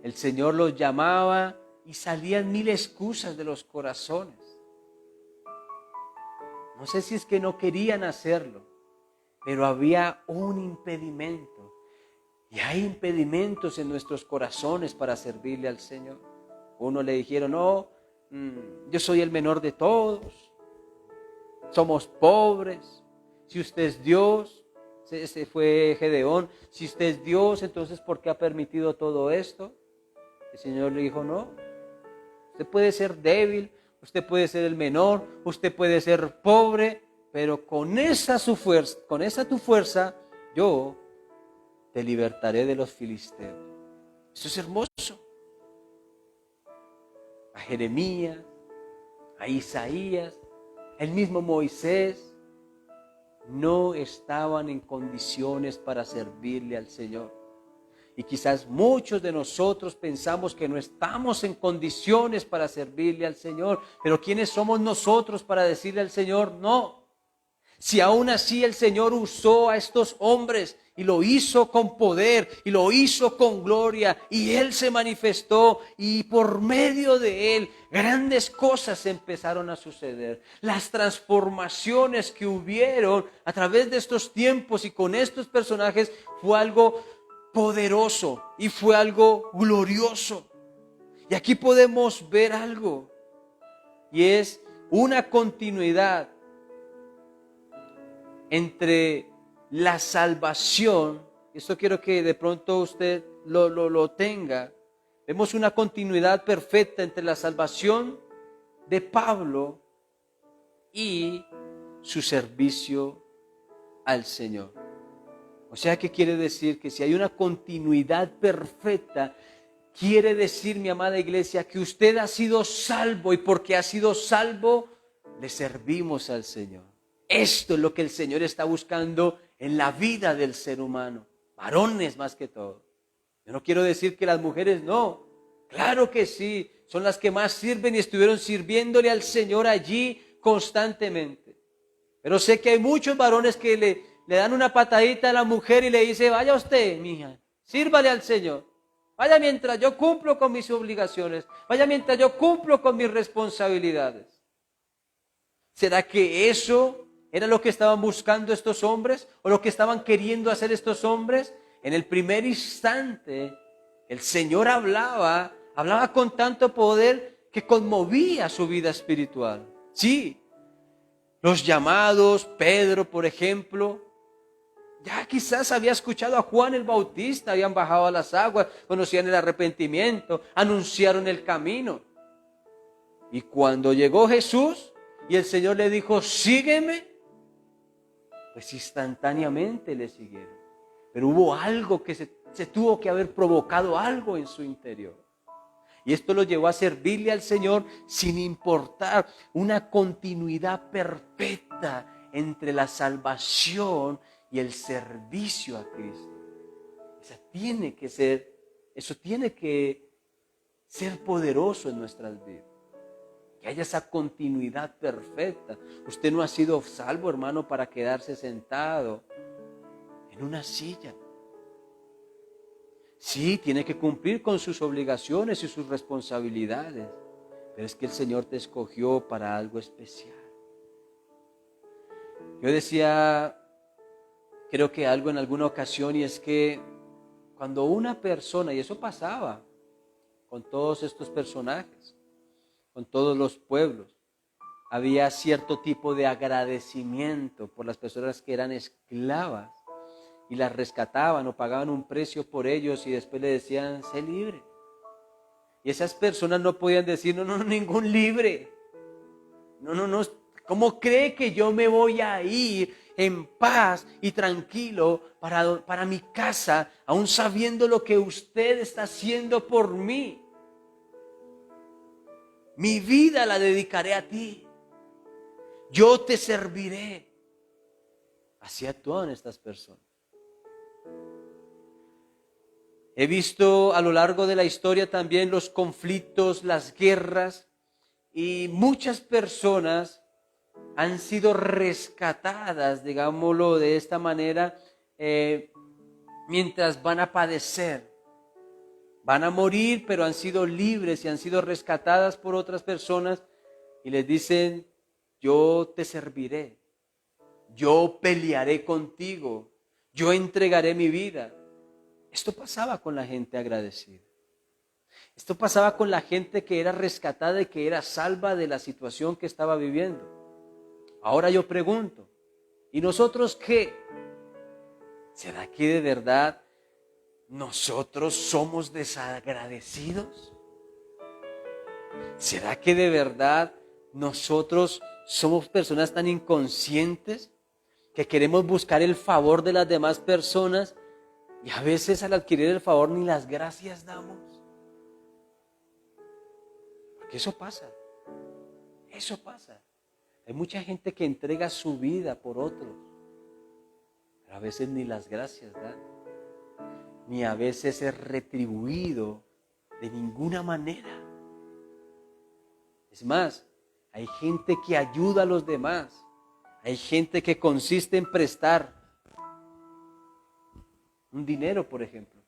El Señor los llamaba y salían mil excusas de los corazones. No sé si es que no querían hacerlo, pero había un impedimento. Y hay impedimentos en nuestros corazones para servirle al Señor. Uno le dijeron, no, yo soy el menor de todos, somos pobres, si usted es Dios, ese fue Gedeón, si usted es Dios, entonces ¿por qué ha permitido todo esto? El Señor le dijo, no, usted puede ser débil, usted puede ser el menor, usted puede ser pobre, pero con esa tu fuerza, yo te libertaré de los filisteos. Eso es hermoso. A Jeremías, a Isaías, el mismo Moisés, no estaban en condiciones para servirle al Señor. Y quizás muchos de nosotros pensamos que no estamos en condiciones para servirle al Señor. Pero ¿quiénes somos nosotros para decirle al Señor no? Si aún así el Señor usó a estos hombres y lo hizo con poder y lo hizo con gloria y Él se manifestó y por medio de Él grandes cosas empezaron a suceder. Las transformaciones que hubieron a través de estos tiempos y con estos personajes fue algo poderoso y fue algo glorioso. Y aquí podemos ver algo y es una continuidad entre la salvación. Esto quiero que de pronto usted lo tenga. Vemos una continuidad perfecta entre la salvación de Pablo y su servicio al Señor. O sea, ¿qué quiere decir? Que si hay una continuidad perfecta, quiere decir, mi amada iglesia, que usted ha sido salvo y porque ha sido salvo, le servimos al Señor. Esto es lo que el Señor está buscando en la vida del ser humano, varones más que todo. Yo no quiero decir que las mujeres no, claro que sí, son las que más sirven y estuvieron sirviéndole al Señor allí constantemente. Pero sé que hay muchos varones que le dan una patadita a la mujer y le dice, vaya usted, mija, sírvale al Señor. Vaya mientras yo cumplo con mis obligaciones, vaya mientras yo cumplo con mis responsabilidades. ¿Será que eso era lo que estaban buscando estos hombres o lo que estaban queriendo hacer estos hombres? En el primer instante, el Señor hablaba con tanto poder que conmovía su vida espiritual. Sí, Los llamados, Pedro, por ejemplo, ya quizás había escuchado a Juan el Bautista, habían bajado a las aguas, conocían el arrepentimiento, anunciaron el camino. Y cuando llegó Jesús y el Señor le dijo, sígueme, pues instantáneamente le siguieron. Pero hubo algo que se tuvo que haber provocado algo en su interior. Y esto lo llevó a servirle al Señor sin importar una continuidad perfecta entre la salvación y el servicio a Cristo. Eso tiene que ser poderoso en nuestras vidas. Que haya esa continuidad perfecta. Usted no ha sido salvo, hermano, para quedarse sentado en una silla. Sí, tiene que cumplir con sus obligaciones y sus responsabilidades, pero es que el Señor te escogió para algo especial. Yo decía, creo que algo en alguna ocasión, y es que cuando una persona, y eso pasaba con todos estos personajes, con todos los pueblos, había cierto tipo de agradecimiento por las personas que eran esclavas y las rescataban o pagaban un precio por ellos y después le decían, sé libre. Y esas personas no podían decir, no, ningún libre. No, ¿cómo cree que yo me voy a ir en paz y tranquilo para mi casa, aún sabiendo lo que usted está haciendo por mí? Mi vida la dedicaré a ti. Yo te serviré. Así actúan estas personas. He visto a lo largo de la historia también los conflictos, las guerras, y muchas personas han sido rescatadas, digámoslo de esta manera, mientras van a padecer. Van a morir, pero han sido libres y han sido rescatadas por otras personas y les dicen, yo te serviré, yo pelearé contigo, yo entregaré mi vida. Esto pasaba con la gente agradecida. Esto pasaba con la gente que era rescatada y que era salva de la situación que estaba viviendo. Ahora yo pregunto, ¿y nosotros qué? ¿Será que de verdad nosotros somos desagradecidos? ¿Será que de verdad nosotros somos personas tan inconscientes que queremos buscar el favor de las demás personas y a veces al adquirir el favor ni las gracias damos? Porque eso pasa. Hay mucha gente que entrega su vida por otros, pero a veces ni las gracias dan, ni a veces es retribuido de ninguna manera. Es más, hay gente que ayuda a los demás, hay gente que consiste en prestar un dinero, por ejemplo,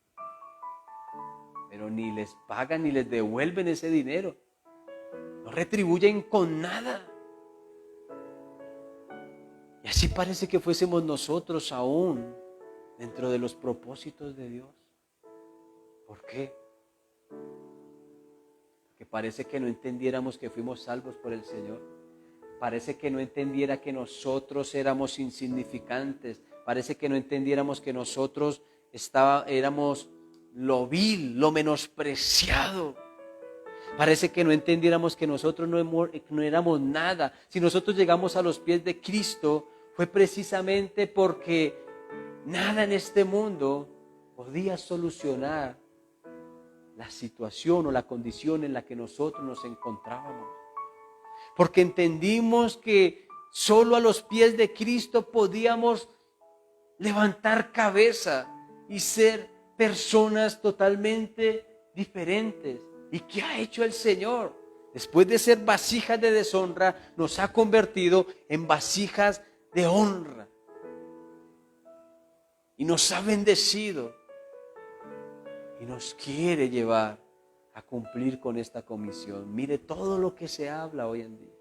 pero ni les pagan ni les devuelven ese dinero, no retribuyen con nada. Y así parece que fuésemos nosotros aún dentro de los propósitos de Dios. ¿Por qué? Porque parece que no entendiéramos que fuimos salvos por el Señor. Parece que no entendiera que nosotros éramos insignificantes. Parece que no entendiéramos que nosotros éramos lo vil, lo menospreciado. Parece que no entendiéramos que nosotros no éramos nada. Si nosotros llegamos a los pies de Cristo, fue precisamente porque nada en este mundo podía solucionar la situación o la condición en la que nosotros nos encontrábamos. Porque entendimos que solo a los pies de Cristo podíamos levantar cabeza y ser personas totalmente diferentes. ¿Y qué ha hecho el Señor? Después de ser vasijas de deshonra, nos ha convertido en vasijas de honra. Y nos ha bendecido. Y nos quiere llevar a cumplir con esta comisión. Mire todo lo que se habla hoy en día.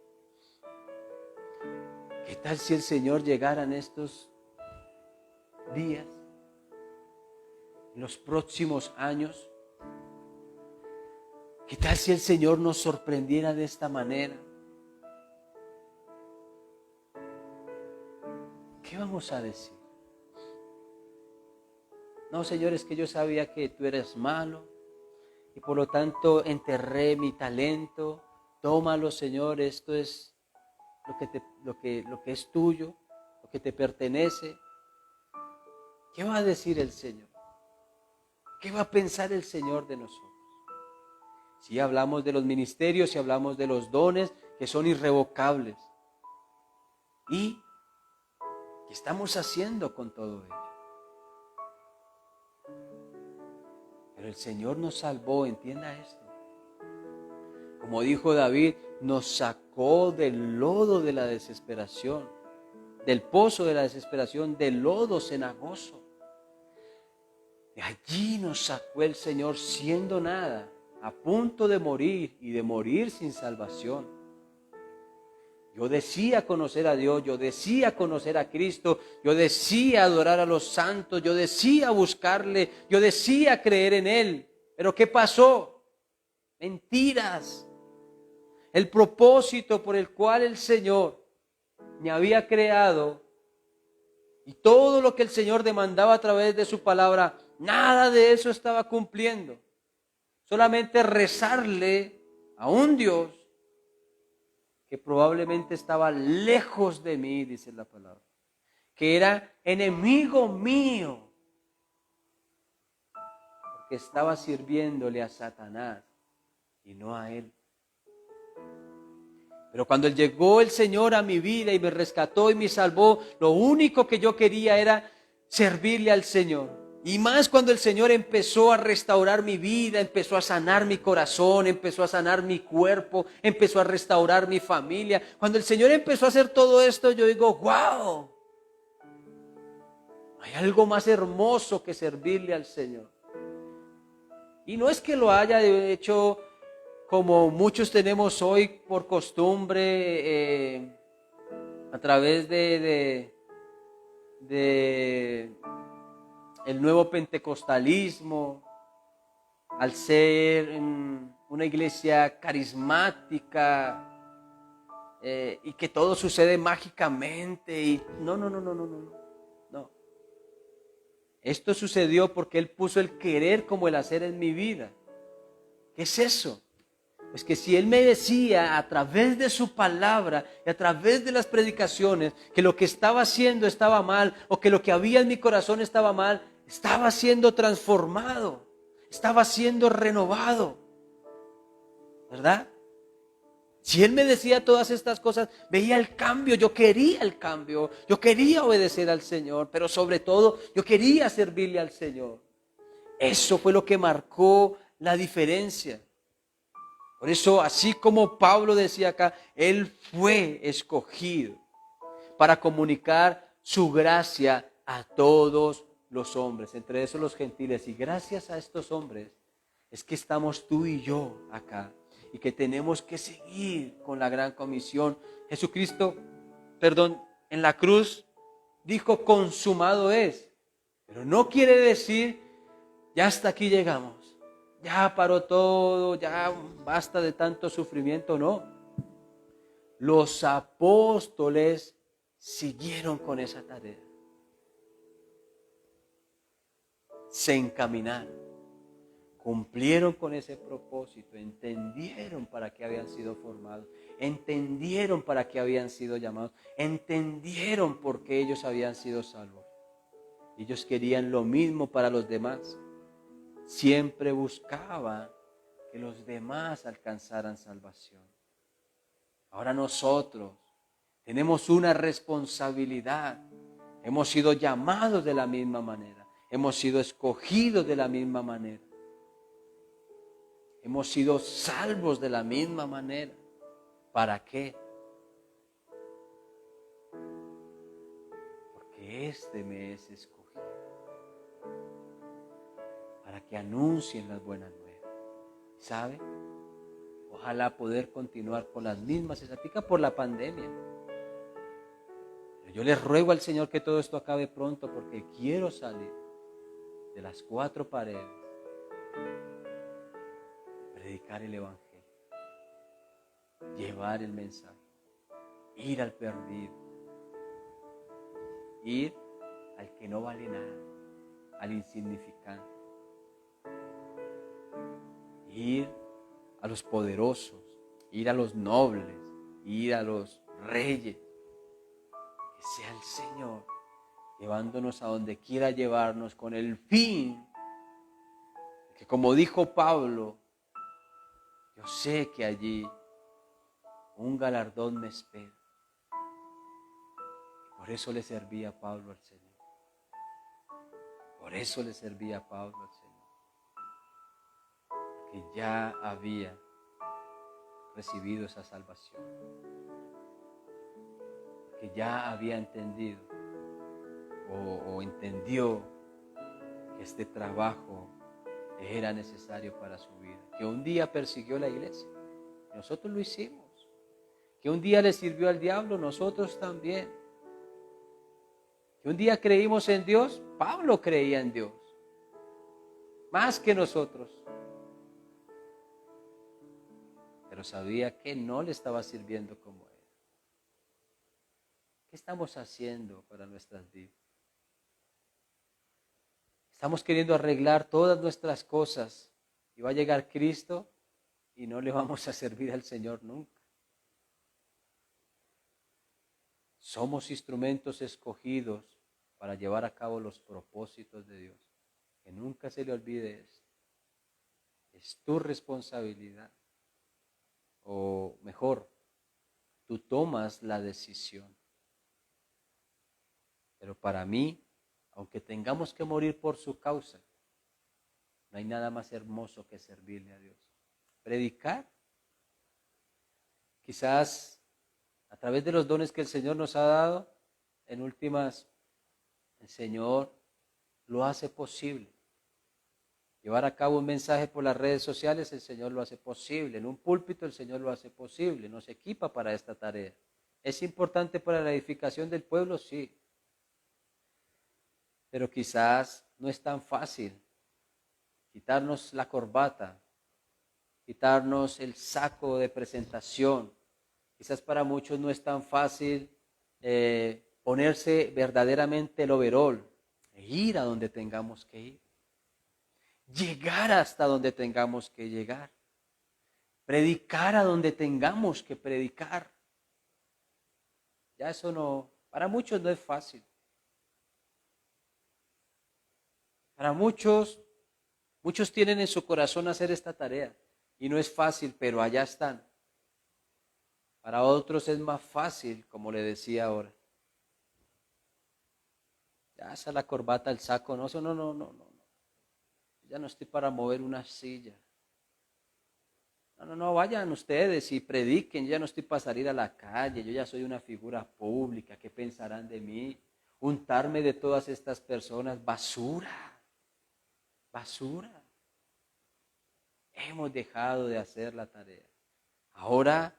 ¿Qué tal si el Señor llegara en estos días, en los próximos años? ¿Qué tal si el Señor nos sorprendiera de esta manera? ¿qué vamos a decir? No, Señor, es que yo sabía que tú eres malo y por lo tanto enterré mi talento. Tómalo, Señor, esto es lo que es tuyo, lo que te pertenece. ¿Qué va a decir el Señor? ¿Qué va a pensar el Señor de nosotros? Si hablamos de los ministerios, si hablamos de los dones que son irrevocables. ¿Y qué estamos haciendo con todo ello? Pero el Señor nos salvó, entienda esto. Como dijo David, nos sacó del lodo de la desesperación, del pozo de la desesperación, del lodo cenagoso. De allí nos sacó el Señor siendo nada, a punto de morir y de morir sin salvación. Yo decía conocer a Dios, yo decía conocer a Cristo, yo decía adorar a los santos, yo decía buscarle, yo decía creer en Él. Pero ¿qué pasó? Mentiras. El propósito por el cual el Señor me había creado y todo lo que el Señor demandaba a través de su palabra, nada de eso estaba cumpliendo. Solamente rezarle a un Dios que probablemente estaba lejos de mí, dice la palabra, que era enemigo mío, porque estaba sirviéndole a Satanás y no a Él. Pero cuando llegó el Señor a mi vida y me rescató y me salvó, lo único que yo quería era servirle al Señor. Y más cuando el Señor empezó a restaurar mi vida, empezó a sanar mi corazón, empezó a sanar mi cuerpo, empezó a restaurar mi familia. Cuando el Señor empezó a hacer todo esto, yo digo, wow, hay algo más hermoso que servirle al Señor. Y no es que lo haya hecho como muchos tenemos hoy por costumbre, a través de el nuevo pentecostalismo, al ser una iglesia carismática, y que todo sucede mágicamente. Y no. Esto sucedió porque Él puso el querer como el hacer en mi vida. ¿Qué es eso? Pues que si Él me decía a través de su palabra y a través de las predicaciones que lo que estaba haciendo estaba mal, o que lo que había en mi corazón estaba mal, estaba siendo transformado, estaba siendo renovado, ¿verdad? Si Él me decía todas estas cosas, veía el cambio, yo quería el cambio, yo quería obedecer al Señor, pero sobre todo yo quería servirle al Señor. Eso fue lo que marcó la diferencia. Por eso, así como Pablo decía acá, Él fue escogido para comunicar su gracia a todos los hombres, entre esos los gentiles. Y gracias a estos hombres es que estamos tú y yo acá, y que tenemos que seguir con la gran comisión. Jesucristo, en la cruz dijo consumado es, pero no quiere decir ya hasta aquí llegamos. Ya paró todo, ya basta de tanto sufrimiento, no. Los apóstoles siguieron con esa tarea. Se encaminaron, cumplieron con ese propósito, entendieron para qué habían sido formados, entendieron para qué habían sido llamados, entendieron por qué ellos habían sido salvos. Ellos querían lo mismo para los demás. Siempre buscaba que los demás alcanzaran salvación. Ahora nosotros tenemos una responsabilidad. Hemos sido llamados de la misma manera. Hemos sido escogidos de la misma manera. Hemos sido salvos de la misma manera. ¿Para qué? Porque este me es escogido. Para que anuncien las buenas nuevas. ¿Sabe? Ojalá poder continuar con las mismas estadísticas por la pandemia. Pero yo les ruego al Señor que todo esto acabe pronto, porque quiero salir de las cuatro paredes, predicar el evangelio, llevar el mensaje, ir al perdido Ir al que no vale nada, al insignificante. Ir a los poderosos, ir a los nobles, ir a los reyes. Que sea el Señor llevándonos a donde quiera llevarnos con el fin que, como dijo Pablo, yo sé que allí un galardón me espera. Y por eso le servía Pablo al Señor. Por eso le servía Pablo al Señor. Que ya había recibido esa salvación. Que ya había entendido o entendió que este trabajo era necesario para su vida. Que un día persiguió la iglesia. Nosotros lo hicimos. Que un día le sirvió al diablo, nosotros también. Que un día creímos en Dios, Pablo creía en Dios. Más que nosotros. Pero sabía que no le estaba sirviendo como él. ¿Qué estamos haciendo para nuestras vidas? Estamos queriendo arreglar todas nuestras cosas y va a llegar Cristo y no le vamos a servir al Señor nunca. Somos instrumentos escogidos para llevar a cabo los propósitos de Dios. Que nunca se le olvide esto. Es tu responsabilidad. O mejor, tú tomas la decisión. Pero para mí, aunque tengamos que morir por su causa, no hay nada más hermoso que servirle a Dios. Predicar, quizás a través de los dones que el Señor nos ha dado, en últimas, el Señor lo hace posible. Llevar a cabo un mensaje por las redes sociales, el Señor lo hace posible. En un púlpito, el Señor lo hace posible. Nos equipa para esta tarea. ¿Es importante para la edificación del pueblo? Sí. Pero quizás no es tan fácil quitarnos la corbata, quitarnos el saco de presentación. Quizás para muchos no es tan fácil ponerse verdaderamente el overol e ir a donde tengamos que ir. Llegar hasta donde tengamos que llegar. Predicar a donde tengamos que predicar. Ya eso no, para muchos no es fácil. Para muchos tienen en su corazón hacer esta tarea y no es fácil, pero allá están. Para otros es más fácil, como le decía ahora. Ya esa la corbata, el saco, no. Ya no estoy para mover una silla. No, vayan ustedes y prediquen. Yo ya no estoy para salir a la calle. Yo ya soy una figura pública. ¿Qué pensarán de mí? Untarme de todas estas personas. Basura. Hemos dejado de hacer la tarea. Ahora,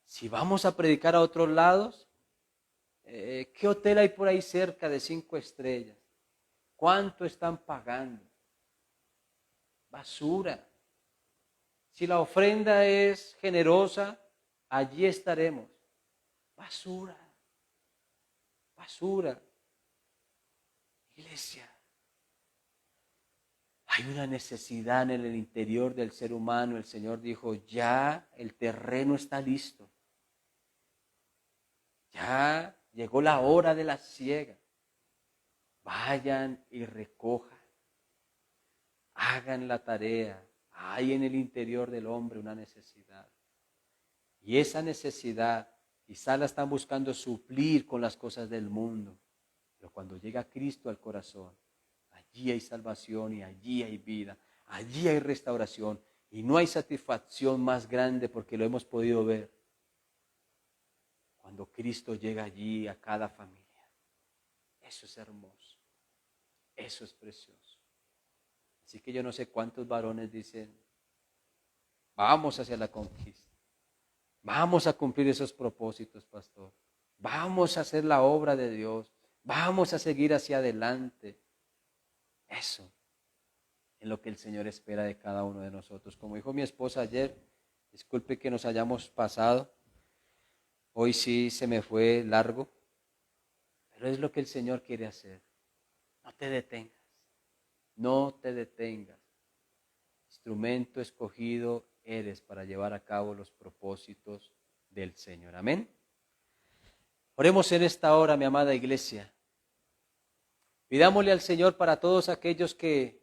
si vamos a predicar a otros lados, ¿qué hotel hay por ahí cerca de 5 estrellas? ¿Cuánto están pagando? Basura. Si la ofrenda es generosa, allí estaremos. Basura. Iglesia. Hay una necesidad en el interior del ser humano. El Señor dijo, ya el terreno está listo. Ya llegó la hora de la siega. Vayan y recojan. Hagan la tarea. Hay en el interior del hombre una necesidad. Y esa necesidad quizá la están buscando suplir con las cosas del mundo. Pero cuando llega Cristo al corazón, allí hay salvación y allí hay vida. Allí hay restauración. Y no hay satisfacción más grande porque lo hemos podido ver. Cuando Cristo llega allí a cada familia. Eso es hermoso. Eso es precioso. Así que yo no sé cuántos varones dicen, vamos hacia la conquista. Vamos a cumplir esos propósitos, pastor. Vamos a hacer la obra de Dios. Vamos a seguir hacia adelante. Eso es lo que el Señor espera de cada uno de nosotros. Como dijo mi esposa ayer, disculpe que nos hayamos pasado. Hoy sí se me fue largo. Pero es lo que el Señor quiere hacer. No te detengas. No te detengas. Instrumento escogido eres para llevar a cabo los propósitos del Señor. Amén. Oremos en esta hora, mi amada iglesia. Pidámosle al Señor para todos aquellos que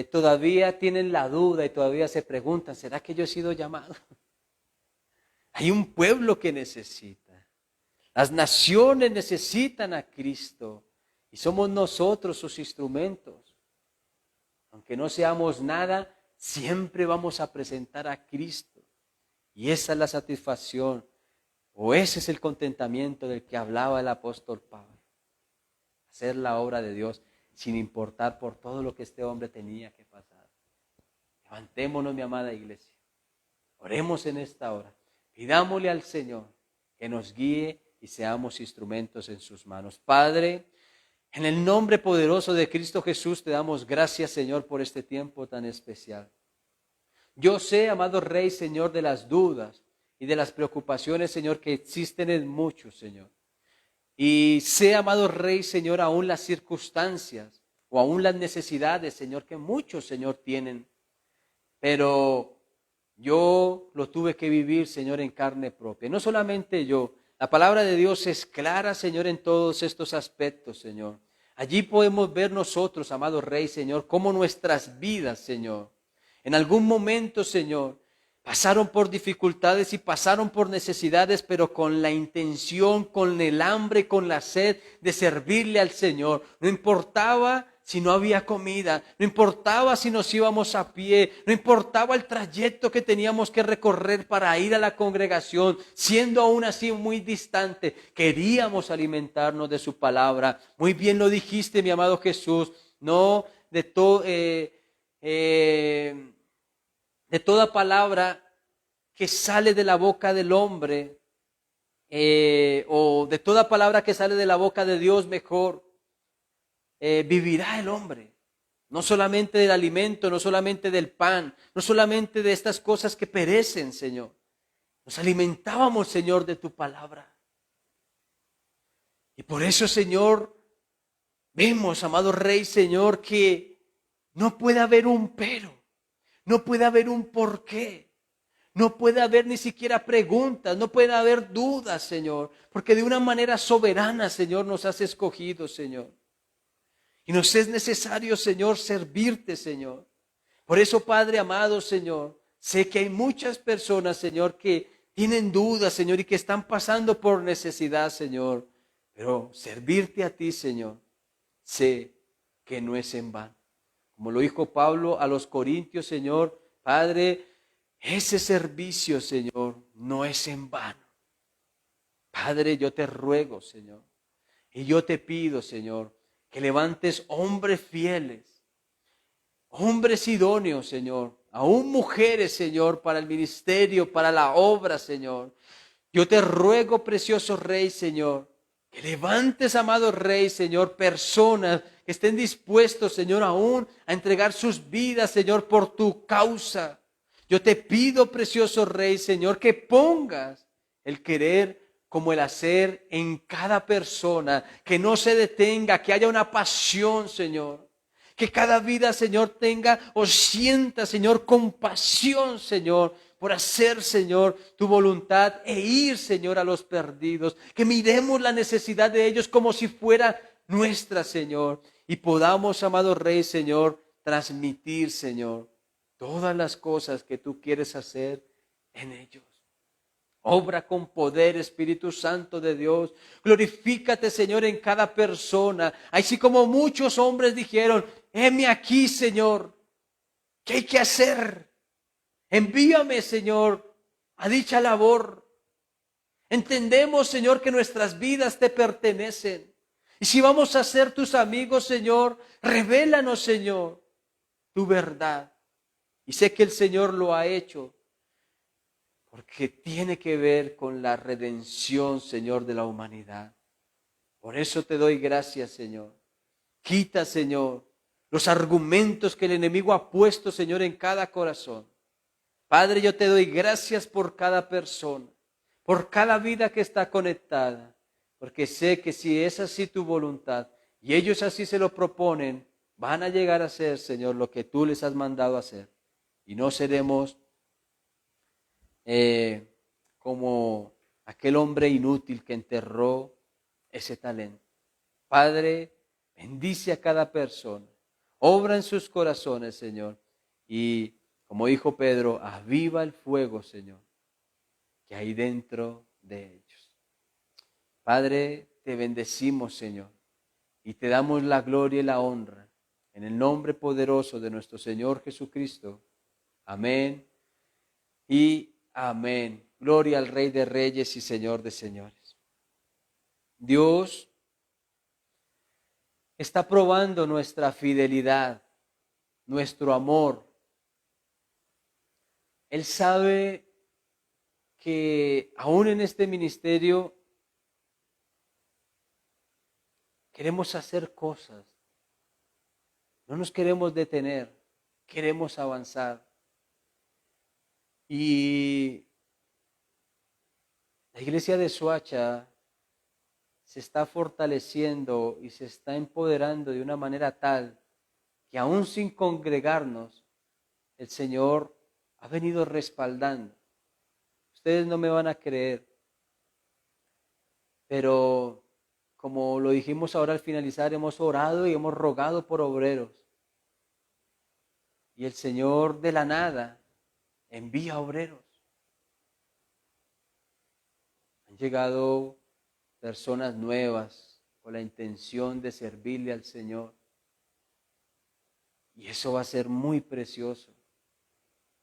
todavía tienen la duda y todavía se preguntan, ¿será que yo he sido llamado? Hay un pueblo que necesita. Las naciones necesitan a Cristo y somos nosotros sus instrumentos. Aunque no seamos nada, siempre vamos a presentar a Cristo. Y esa es la satisfacción, o ese es el contentamiento del que hablaba el apóstol Pablo. Hacer la obra de Dios sin importar por todo lo que este hombre tenía que pasar. Levantémonos, mi amada iglesia. Oremos en esta hora. Pidámosle al Señor que nos guíe y seamos instrumentos en sus manos. Padre, en el nombre poderoso de Cristo Jesús te damos gracias, Señor, por este tiempo tan especial. Yo sé, amado Rey, Señor, de las dudas y de las preocupaciones, Señor, que existen en muchos, Señor. Y sé, amado Rey, Señor, aún las circunstancias o aún las necesidades, Señor, que muchos, Señor, tienen. Pero yo lo tuve que vivir, Señor, en carne propia. No solamente yo. La palabra de Dios es clara, Señor, en todos estos aspectos, Señor. Allí podemos ver nosotros, amado Rey, Señor, cómo nuestras vidas, Señor, en algún momento, Señor, pasaron por dificultades y pasaron por necesidades, pero con la intención, con el hambre, con la sed de servirle al Señor. No importaba si no había comida, no importaba si nos íbamos a pie, no importaba el trayecto que teníamos que recorrer para ir a la congregación, siendo aún así muy distante, queríamos alimentarnos de su palabra. Muy bien lo dijiste, mi amado Jesús, no de todo... de toda palabra que sale de la boca del hombre, o de toda palabra que sale de la boca de Dios, mejor, vivirá el hombre. No solamente del alimento, no solamente del pan, no solamente de estas cosas que perecen, Señor. Nos alimentábamos, Señor, de tu palabra. Y por eso, Señor, vemos, amado Rey, Señor, que no puede haber un pero. No puede haber un porqué. No puede haber ni siquiera preguntas. No puede haber dudas, Señor. Porque de una manera soberana, Señor, nos has escogido, Señor. Y nos es necesario, Señor, servirte, Señor. Por eso, Padre amado, Señor, sé que hay muchas personas, Señor, que tienen dudas, Señor, y que están pasando por necesidad, Señor. Pero servirte a ti, Señor, sé que no es en vano. Como lo dijo Pablo a los Corintios, Señor, Padre, ese servicio, Señor, no es en vano. Padre, yo te ruego, Señor, y yo te pido, Señor, que levantes hombres fieles, hombres idóneos, Señor, aún mujeres, Señor, para el ministerio, para la obra, Señor. Yo te ruego, precioso Rey, Señor, que levantes, amado Rey, Señor, personas que estén dispuestos, Señor, aún a entregar sus vidas, Señor, por tu causa. Yo te pido, precioso Rey, Señor, que pongas el querer como el hacer en cada persona, que no se detenga, que haya una pasión, Señor. Que cada vida, Señor, tenga o sienta, Señor, compasión, Señor, por hacer, Señor, tu voluntad e ir, Señor, a los perdidos. Que miremos la necesidad de ellos como si fuera nuestra, Señor. Y podamos, amado Rey, Señor, transmitir, Señor, todas las cosas que tú quieres hacer en ellos. Obra con poder, Espíritu Santo de Dios. Glorifícate, Señor, en cada persona. Así como muchos hombres dijeron, heme aquí, Señor. ¿Qué hay que hacer? Envíame, Señor, a dicha labor. Entendemos, Señor, que nuestras vidas te pertenecen. Y si vamos a ser tus amigos, Señor, revélanos, Señor, tu verdad. Y sé que el Señor lo ha hecho, porque tiene que ver con la redención, Señor, de la humanidad. Por eso te doy gracias, Señor. Quita, Señor, los argumentos que el enemigo ha puesto, Señor, en cada corazón. Padre, yo te doy gracias por cada persona, por cada vida que está conectada. porque sé que si es así tu voluntad y ellos así se lo proponen, van a llegar a hacer, Señor, lo que tú les has mandado hacer. Y no seremos como aquel hombre inútil que enterró ese talento. Padre, bendice a cada persona, obra en sus corazones, Señor, y como dijo Pedro, aviva el fuego, Señor, que hay dentro de ellos. Padre, te bendecimos, Señor, y te damos la gloria y la honra en el nombre poderoso de nuestro Señor Jesucristo. Amén y amén. Gloria al Rey de Reyes y Señor de Señores. Dios está probando nuestra fidelidad, nuestro amor. Él sabe que aún en este ministerio queremos hacer cosas, no nos queremos detener, queremos avanzar. Y la iglesia de Soacha se está fortaleciendo y se está empoderando de una manera tal que aún sin congregarnos, el Señor ha venido respaldando. Ustedes no me van a creer, pero como lo dijimos ahora al finalizar, hemos orado y hemos rogado por obreros. Y el Señor de la nada envía obreros. Han llegado personas nuevas con la intención de servirle al Señor. Y eso va a ser muy precioso.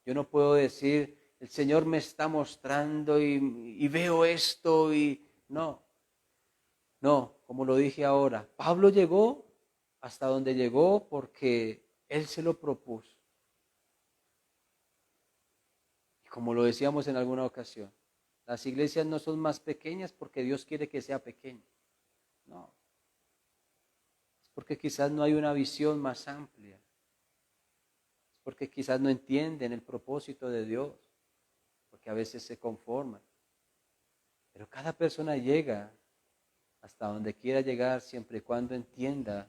Yo no puedo decir, el Señor me está mostrando y veo esto y no. No, como lo dije ahora, Pablo llegó hasta donde llegó porque él se lo propuso. Y como lo decíamos en alguna ocasión, las iglesias no son más pequeñas porque Dios quiere que sea pequeña. No. Es porque quizás no hay una visión más amplia. Es porque quizás no entienden el propósito de Dios. Porque a veces se conforman. Pero cada persona llega hasta donde quiera llegar siempre y cuando entienda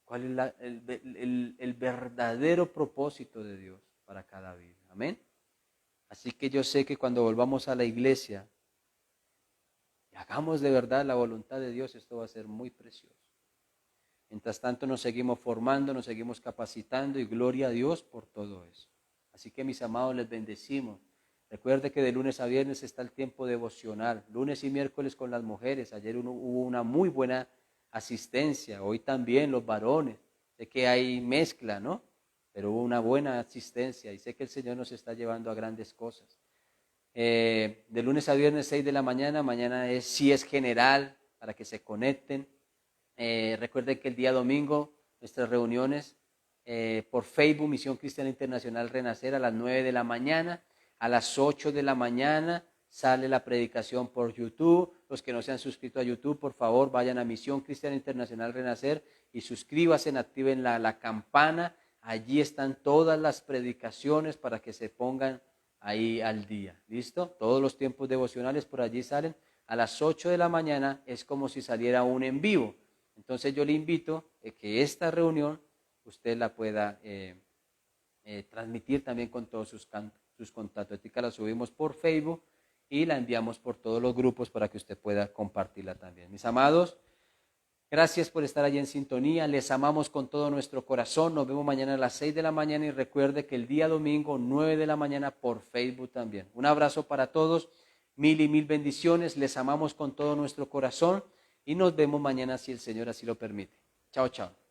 cuál es el verdadero propósito de Dios para cada vida. Amén. Así que yo sé que cuando volvamos a la iglesia y hagamos de verdad la voluntad de Dios, esto va a ser muy precioso. Mientras tanto nos seguimos formando, nos seguimos capacitando y gloria a Dios por todo eso. Así que mis amados, les bendecimos. Recuerde que de lunes a viernes está el tiempo devocional, lunes y miércoles con las mujeres. Ayer hubo una muy buena asistencia, hoy también los varones. Sé que hay mezcla, ¿no? Pero hubo una buena asistencia y sé que el Señor nos está llevando a grandes cosas. De lunes a viernes 6 de la mañana, mañana sí es general para que se conecten. Recuerden que el día domingo nuestras reuniones por Facebook, Misión Cristiana Internacional Renacer a las 9 de la mañana. A las 8 de la mañana sale la predicación por YouTube. Los que no se han suscrito a YouTube, por favor, vayan a Misión Cristiana Internacional Renacer y suscríbanse, activen la campana. Allí están todas las predicaciones para que se pongan ahí al día. ¿Listo? Todos los tiempos devocionales por allí salen. A las 8 de la mañana es como si saliera un en vivo. Entonces yo le invito a que esta reunión usted la pueda transmitir también con todos sus contactos. Esta la subimos por Facebook y la enviamos por todos los grupos para que usted pueda compartirla también. Mis amados, gracias por estar allí en sintonía. Les amamos con todo nuestro corazón. Nos vemos mañana a las 6 de la mañana y recuerde que el día domingo 9 de la mañana por Facebook también. Un abrazo para todos. Mil y mil bendiciones. Les amamos con todo nuestro corazón y nos vemos mañana si el Señor así lo permite. Chao, chao.